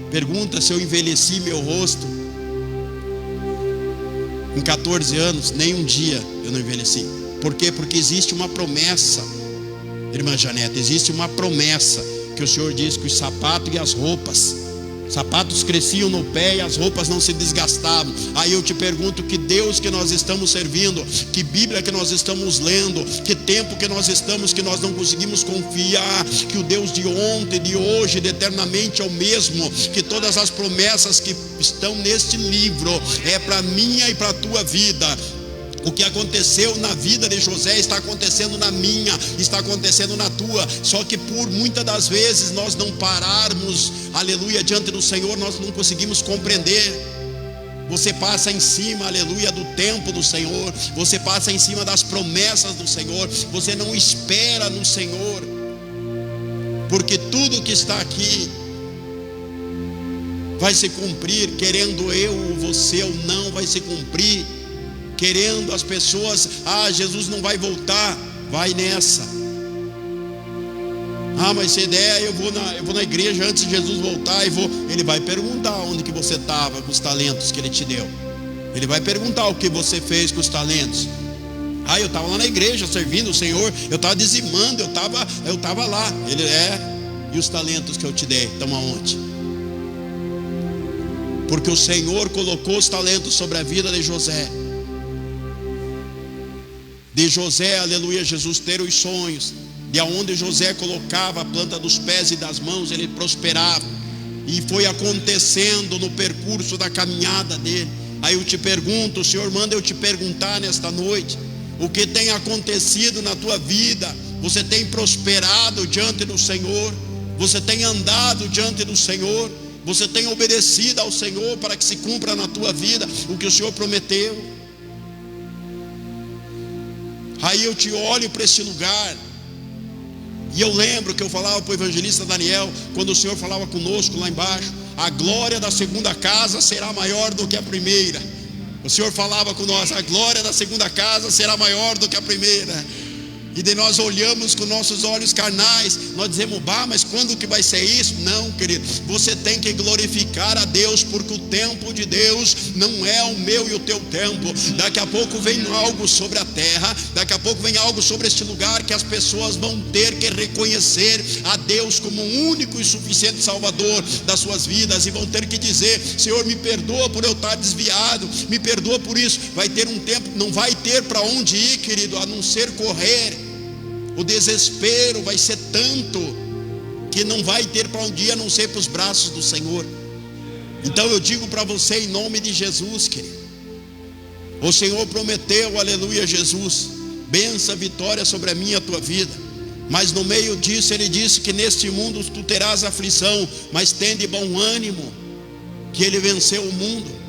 pergunta se eu envelheci meu rosto. Em 14 anos, nem um dia eu não envelheci. Por quê? Porque existe uma promessa, irmã Janete, existe uma promessa, que o Senhor diz que os sapatos e as roupas, sapatos cresciam no pé e as roupas não se desgastavam. Aí eu te pergunto, que Deus que nós estamos servindo, que Bíblia que nós estamos lendo, que tempo que nós estamos, que nós não conseguimos confiar que o Deus de ontem, de hoje, de eternamente é o mesmo, que todas as promessas que estão neste livro é para minha e para a tua vida. O que aconteceu na vida de José está acontecendo na minha, está acontecendo na tua. Só que por muitas das vezes nós não pararmos, aleluia, diante do Senhor, nós não conseguimos compreender. Você passa em cima, aleluia, do tempo do Senhor, você passa em cima das promessas do Senhor, você não espera no Senhor, porque tudo que está aqui vai se cumprir, querendo eu ou você ou não, vai se cumprir. Querendo as pessoas, Jesus não vai voltar, vai nessa. Mas se der, eu vou na igreja antes de Jesus voltar, ele vai perguntar onde que você estava com os talentos que ele te deu. Ele vai perguntar o que você fez com os talentos. Eu estava lá na igreja servindo o Senhor, eu estava dizimando, eu estava lá. Ele e os talentos que eu te dei, estão aonde? Porque o Senhor colocou os talentos sobre a vida de José. De José, aleluia, Jesus ter os sonhos, de aonde José colocava a planta dos pés e das mãos, ele prosperava. E foi acontecendo no percurso da caminhada dele. Aí eu te pergunto, o Senhor manda eu te perguntar nesta noite: o que tem acontecido na tua vida? Você tem prosperado diante do Senhor? Você tem andado diante do Senhor? Você tem obedecido ao Senhor para que se cumpra na tua vida o que o Senhor prometeu? Aí eu te olho para esse lugar, e eu lembro que eu falava para o evangelista Daniel, quando o Senhor falava conosco lá embaixo: a glória da segunda casa será maior do que a primeira. O Senhor falava com nós: a glória da segunda casa será maior do que a primeira. E daí nós olhamos com nossos olhos carnais, nós dizemos: mas quando que vai ser isso? Não, querido, você tem que glorificar a Deus, porque o tempo de Deus não é o meu e o teu tempo. Daqui a pouco vem algo sobre a terra, daqui a pouco vem algo sobre este lugar, que as pessoas vão ter que reconhecer a Deus como o único e suficiente Salvador das suas vidas, e vão ter que dizer: Senhor, me perdoa por eu estar desviado, me perdoa por isso. Vai ter um tempo, não vai ter para onde ir, querido, a não ser correr. O desespero vai ser tanto que não vai ter para onde ir a não ser para os braços do Senhor. Então eu digo para você, em nome de Jesus, querido, o Senhor prometeu, aleluia, Jesus, bênção, vitória sobre a minha e a tua vida. Mas no meio disso Ele disse que neste mundo tu terás aflição, mas tende bom ânimo, que Ele venceu o mundo.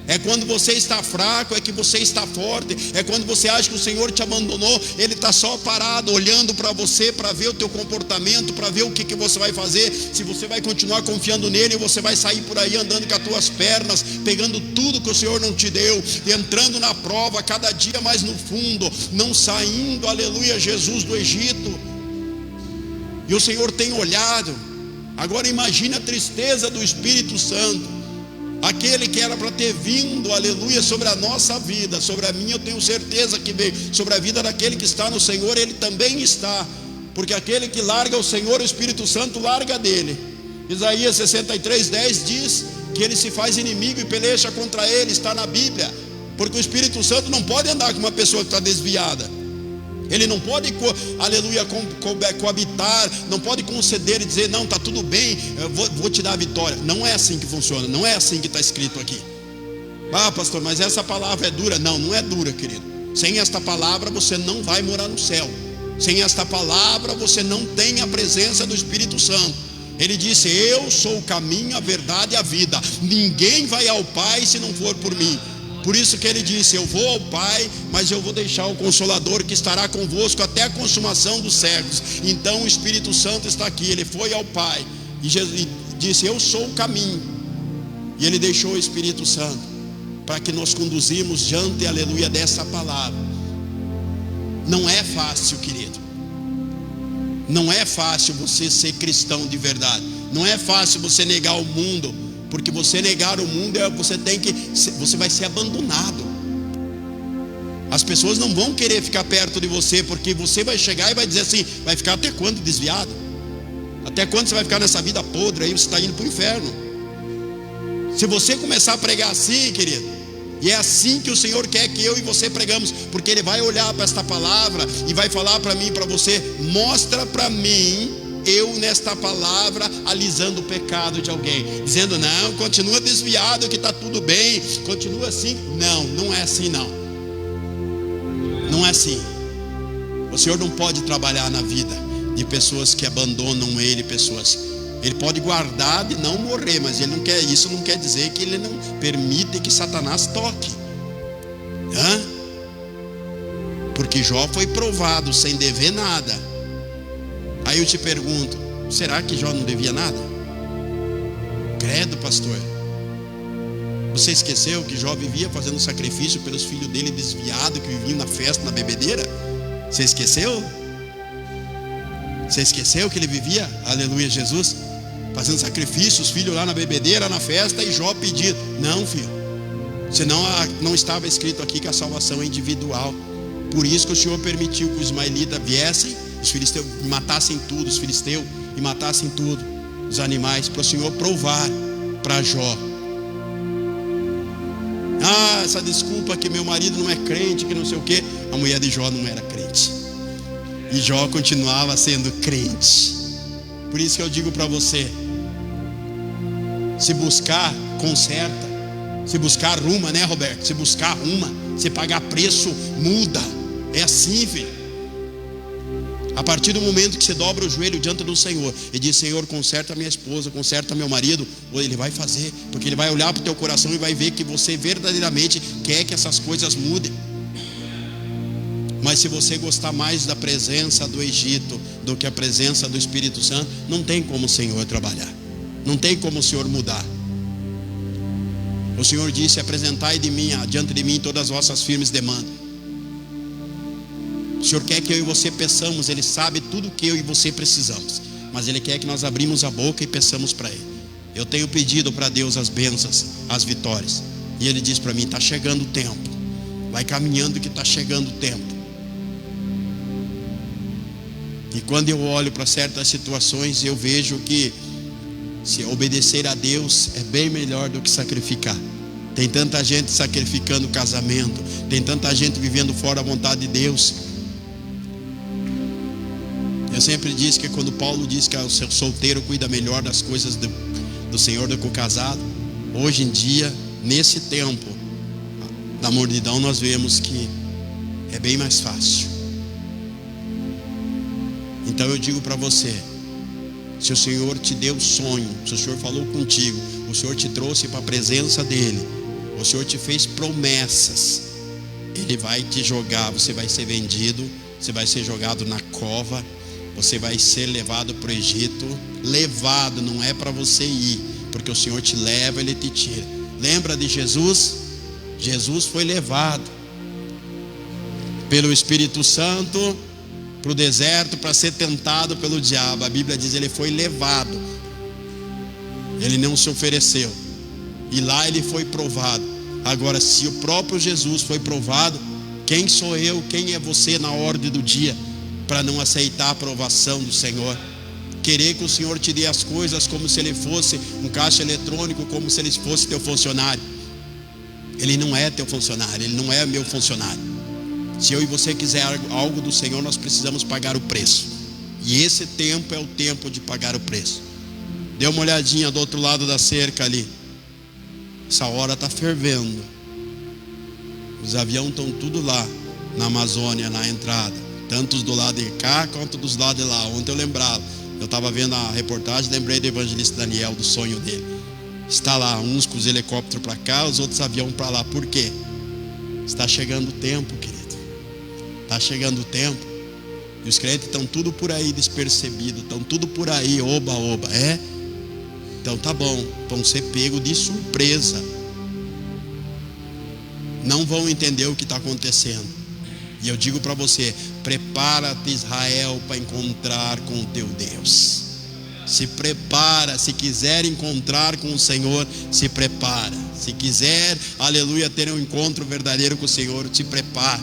É quando você está fraco, é que você está forte. É quando você acha que o Senhor te abandonou, Ele está só parado, olhando para você, para ver o teu comportamento, para ver o que você vai fazer. Se você vai continuar confiando nele, ou você vai sair por aí andando com as tuas pernas, pegando tudo que o Senhor não te deu, entrando na prova cada dia mais no fundo, não saindo, aleluia, Jesus, do Egito. E o Senhor tem olhado. Agora imagine a tristeza do Espírito Santo, aquele que era para ter vindo, aleluia, sobre a nossa vida, sobre a minha eu tenho certeza que veio, sobre a vida daquele que está no Senhor, ele também está, porque aquele que larga o Senhor, o Espírito Santo larga dele. Isaías 63:10 diz que ele se faz inimigo e peleja contra ele, está na Bíblia. Porque o Espírito Santo não pode andar com uma pessoa que está desviada. Ele não pode, aleluia, coabitar, não pode conceder e dizer, não, está tudo bem, eu vou te dar a vitória. Não é assim que funciona, não é assim que está escrito aqui. Ah, pastor, mas essa palavra é dura. Não, não é dura, querido. Sem esta palavra você não vai morar no céu. Sem esta palavra você não tem a presença do Espírito Santo. Ele disse, eu sou o caminho, a verdade e a vida. Ninguém vai ao Pai se não for por mim. Por isso que ele disse, eu vou ao Pai, mas eu vou deixar o Consolador que estará convosco até a consumação dos séculos. Então o Espírito Santo está aqui, ele foi ao Pai e disse, eu sou o caminho. E ele deixou o Espírito Santo para que nos conduzimos diante, aleluia, dessa palavra. Não é fácil, querido. Não é fácil você ser cristão de verdade. Não é fácil você negar o mundo. Porque você negar o mundo, você vai ser abandonado. As pessoas não vão querer ficar perto de você, porque você vai chegar e vai dizer assim, vai ficar até quando desviado? Até quando você vai ficar nessa vida podre aí, você está indo para o inferno? Se você começar a pregar assim, querido, e é assim que o Senhor quer que eu e você pregamos, porque Ele vai olhar para esta palavra e vai falar para mim e para você, mostra para mim, eu nesta palavra alisando o pecado de alguém, dizendo, não, continua desviado que está tudo bem, continua assim. Não, não é assim não. Não é assim. O Senhor não pode trabalhar na vida de pessoas que abandonam Ele, Ele pode guardar de não morrer, mas Ele não quer isso, não quer dizer que Ele não permite que Satanás toque. Porque Jó foi provado sem dever nada. Aí eu te pergunto, será que Jó não devia nada? Credo, pastor. Você esqueceu que Jó vivia fazendo sacrifício pelos filhos dele desviados, que viviam na festa, na bebedeira? Você esqueceu? Você esqueceu que ele vivia, aleluia, Jesus, fazendo sacrifício, os filhos lá na bebedeira, na festa, e Jó pedindo? Não, filho. Senão não estava escrito aqui que a salvação é individual. Por isso que o Senhor permitiu que os ismaelitas viessem, os filisteus matassem tudo, os filisteus, e matassem tudo, os animais, para o Senhor provar para Jó. Ah, essa desculpa que meu marido não é crente, que não sei o que. A mulher de Jó não era crente, e Jó continuava sendo crente. Por isso que eu digo para você, se buscar, conserta. Se buscar, arruma, né, Roberto? Se buscar, arruma. Se pagar preço, muda. É assim, filho. A partir do momento que você dobra o joelho diante do Senhor e diz, Senhor, conserta minha esposa, conserta meu marido, Ele vai fazer, porque Ele vai olhar para o teu coração e vai ver que você verdadeiramente quer que essas coisas mudem. Mas se você gostar mais da presença do Egito do que a presença do Espírito Santo, não tem como o Senhor trabalhar, não tem como o Senhor mudar. O Senhor disse, apresentai diante de mim todas as vossas firmes demandas. O Senhor quer que eu e você peçamos, Ele sabe tudo que eu e você precisamos, mas Ele quer que nós abrimos a boca e peçamos para Ele. Eu tenho pedido para Deus as bênçãos, as vitórias, e Ele diz para mim, está chegando o tempo. Vai caminhando que está chegando o tempo. E quando eu olho para certas situações, eu vejo que se obedecer a Deus é bem melhor do que sacrificar. Tem tanta gente sacrificando o casamento, tem tanta gente vivendo fora da vontade de Deus. Eu sempre disse que quando Paulo diz que o seu solteiro cuida melhor das coisas do Senhor do que o casado, hoje em dia, nesse tempo da mornidão, nós vemos que é bem mais fácil. Então eu digo para você, se o Senhor te deu sonho, se o Senhor falou contigo, o Senhor te trouxe para a presença dEle, o Senhor te fez promessas, Ele vai te jogar, você vai ser vendido, você vai ser jogado na cova, você vai ser levado para o Egito. Levado, não é para você ir, porque o Senhor te leva, Ele te tira. Lembra de Jesus? Jesus foi levado pelo Espírito Santo para o deserto para ser tentado pelo diabo. A Bíblia diz, Ele foi levado, Ele não se ofereceu, e lá Ele foi provado. Agora, se o próprio Jesus foi provado, quem sou eu, quem é você na ordem do dia para não aceitar a aprovação do Senhor? querer que o Senhor te dê as coisas como se Ele fosse um caixa eletrônico, como se Ele fosse teu funcionário. Ele não é teu funcionário, Ele não é meu funcionário. Se eu e você quiser algo do Senhor, nós precisamos pagar o preço. E esse tempo é o tempo de pagar o preço. Dê uma olhadinha do outro lado da cerca ali. Essa hora está fervendo. Os aviões estão tudo lá na Amazônia, na entrada, tanto do lado de cá quanto dos lados de lá. Ontem eu lembrava, eu estava vendo a reportagem, lembrei do evangelista Daniel, do sonho dele. Está lá, uns com os helicópteros para cá, os outros aviões para lá. Por quê? Está chegando o tempo, querido. Está chegando o tempo. E os crentes estão tudo por aí despercebidos, estão tudo por aí, oba, oba. Então tá bom, vão ser pegos de surpresa. Não vão entender o que está acontecendo. E eu digo para você, prepara-te, Israel, para encontrar com o teu Deus. Se prepara, se quiser encontrar com o Senhor, se prepara. Se quiser, aleluia, ter um encontro verdadeiro com o Senhor, se prepara.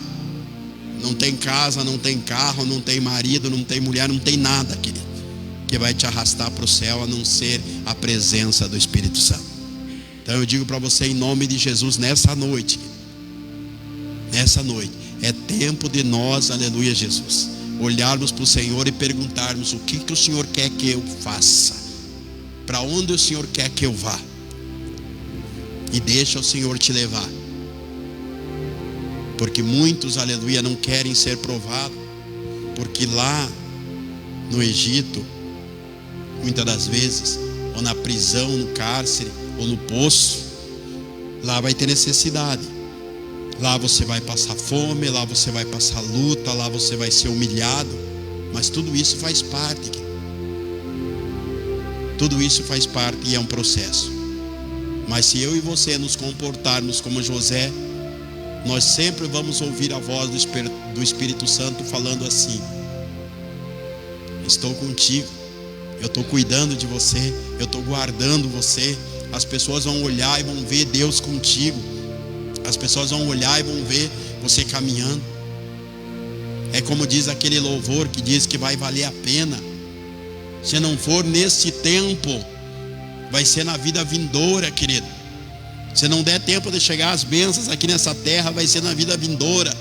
Não tem casa, não tem carro, não tem marido, não tem mulher, não tem nada, querido, que vai te arrastar para o céu, a não ser a presença do Espírito Santo. Então eu digo para você, em nome de Jesus, nessa noite, é tempo de nós, aleluia, Jesus, olharmos para o Senhor e perguntarmos: o que o Senhor quer que eu faça? Para onde o Senhor quer que eu vá? E deixa o Senhor te levar. Porque muitos, aleluia, não querem ser provados, porque lá no Egito, muitas das vezes, ou na prisão, no cárcere, ou no poço, lá vai ter necessidade. Lá você vai passar fome, lá você vai passar luta, lá você vai ser humilhado. Mas tudo isso faz parte. Tudo isso faz parte e é um processo. Mas se eu e você nos comportarmos como José, nós sempre vamos ouvir a voz do Espírito Santo falando assim: estou contigo, eu estou cuidando de você, eu estou guardando você. As pessoas vão olhar e vão ver Deus contigo. As pessoas vão olhar e vão ver você caminhando. É como diz aquele louvor que diz que vai valer a pena. Se não for nesse tempo, vai ser na vida vindoura, querido. Se não der tempo de chegar às bênçãos aqui nessa terra, vai ser na vida vindoura.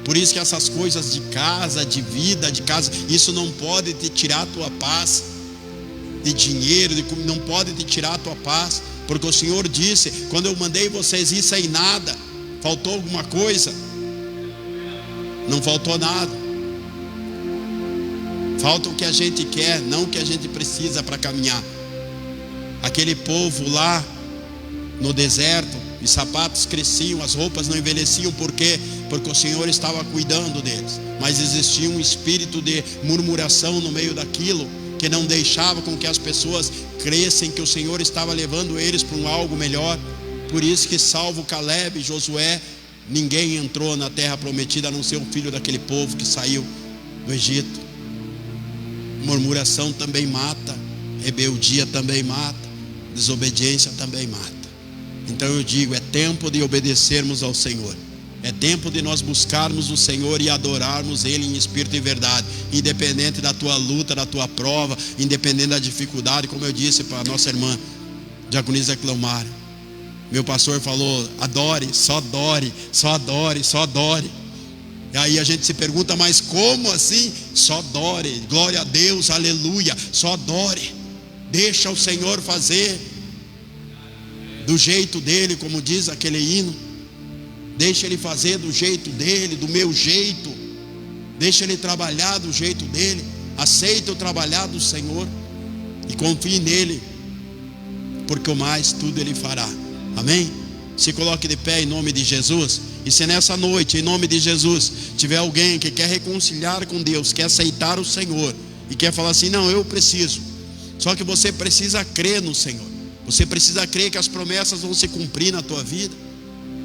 Por isso que essas coisas de casa, de vida, de casa, isso não pode te tirar a tua paz. De dinheiro, não pode te tirar a tua paz. Porque o Senhor disse: quando eu mandei vocês ir sem nada, faltou alguma coisa? Não faltou nada. Falta o que a gente quer, não o que a gente precisa para caminhar. Aquele povo lá no deserto, os sapatos cresciam, as roupas não envelheciam. Por quê? Porque o Senhor estava cuidando deles. Mas existia um espírito de murmuração no meio daquilo, que não deixava com que as pessoas crescem que o Senhor estava levando eles para um algo melhor. Por isso que, salvo Caleb e Josué, ninguém entrou na terra prometida, a não ser o filho daquele povo que saiu do Egito. Murmuração também mata, rebeldia também mata, desobediência também mata. Então eu digo, é tempo de obedecermos ao Senhor. É tempo de nós buscarmos o Senhor e adorarmos Ele em espírito e verdade, independente da tua luta, da tua prova, independente da dificuldade. Como eu disse para a nossa irmã Diaconisa Cleomar, meu pastor falou: adore, só adore, só adore, só adore. E aí a gente se pergunta: mas como assim? Só adore, glória a Deus, aleluia, só adore. Deixa o Senhor fazer do jeito dele, como diz aquele hino. Deixa Ele fazer do jeito dele, do meu jeito. Deixa Ele trabalhar do jeito dele. Aceita o trabalhar do Senhor e confie nele, porque o mais tudo Ele fará. Amém? Se coloque de pé em nome de Jesus. E se nessa noite, em nome de Jesus, tiver alguém que quer reconciliar com Deus, quer aceitar o Senhor e quer falar assim: não, eu preciso. Só que você precisa crer no Senhor. Você precisa crer que as promessas vão se cumprir na tua vida.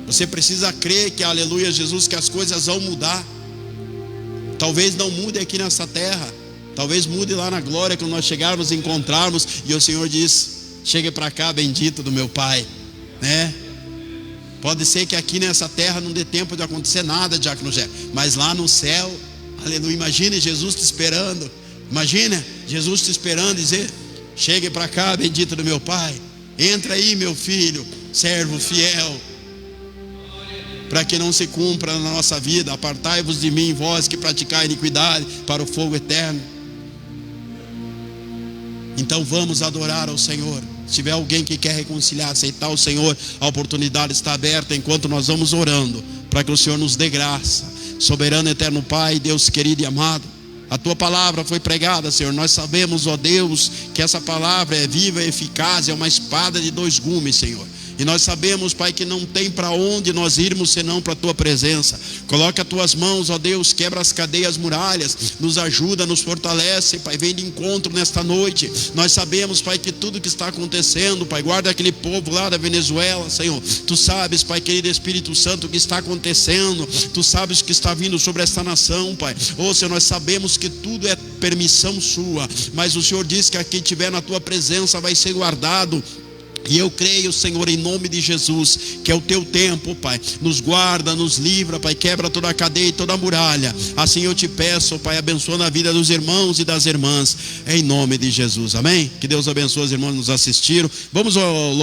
Você precisa crer que, aleluia, Jesus, que as coisas vão mudar. Talvez não mude aqui nessa terra, talvez mude lá na glória, quando nós chegarmos e encontrarmos, e o Senhor diz: chegue para cá, bendito do meu Pai, né? Pode ser que aqui nessa terra não dê tempo de acontecer nada, Diácono Jé, mas lá no céu, aleluia, imagine Jesus te esperando Imagina Jesus te esperando e dizer: chegue para cá, bendito do meu Pai, entra aí, meu filho, servo fiel, para que não se cumpra na nossa vida: apartai-vos de mim, vós que praticai iniquidade, para o fogo eterno. Então vamos adorar ao Senhor. Se tiver alguém que quer reconciliar, aceitar o Senhor, a oportunidade está aberta enquanto nós vamos orando, para que o Senhor nos dê graça. Soberano eterno Pai, Deus querido e amado, a tua palavra foi pregada, Senhor. Nós sabemos, ó Deus, que essa palavra é viva e eficaz, é uma espada de dois gumes, Senhor. E nós sabemos, Pai, que não tem para onde nós irmos senão para a tua presença. Coloca as tuas mãos, ó Deus, quebra as cadeias, muralhas, nos ajuda, nos fortalece, Pai, vem de encontro nesta noite. Nós sabemos, Pai, que tudo que está acontecendo, Pai, guarda aquele povo lá da Venezuela, Senhor. Tu sabes, Pai querido Espírito Santo, o que está acontecendo. Tu sabes o que está vindo sobre esta nação, Pai. Ô Senhor, nós sabemos que tudo é permissão sua, mas o Senhor diz que a quem estiver na tua presença vai ser guardado. E eu creio, Senhor, em nome de Jesus, que é o teu tempo, Pai. Nos guarda, nos livra, Pai. Quebra toda a cadeia e toda a muralha. Assim eu te peço, Pai, abençoa a vida dos irmãos e das irmãs, em nome de Jesus, amém? Que Deus abençoe os irmãos que nos assistiram. Vamos ao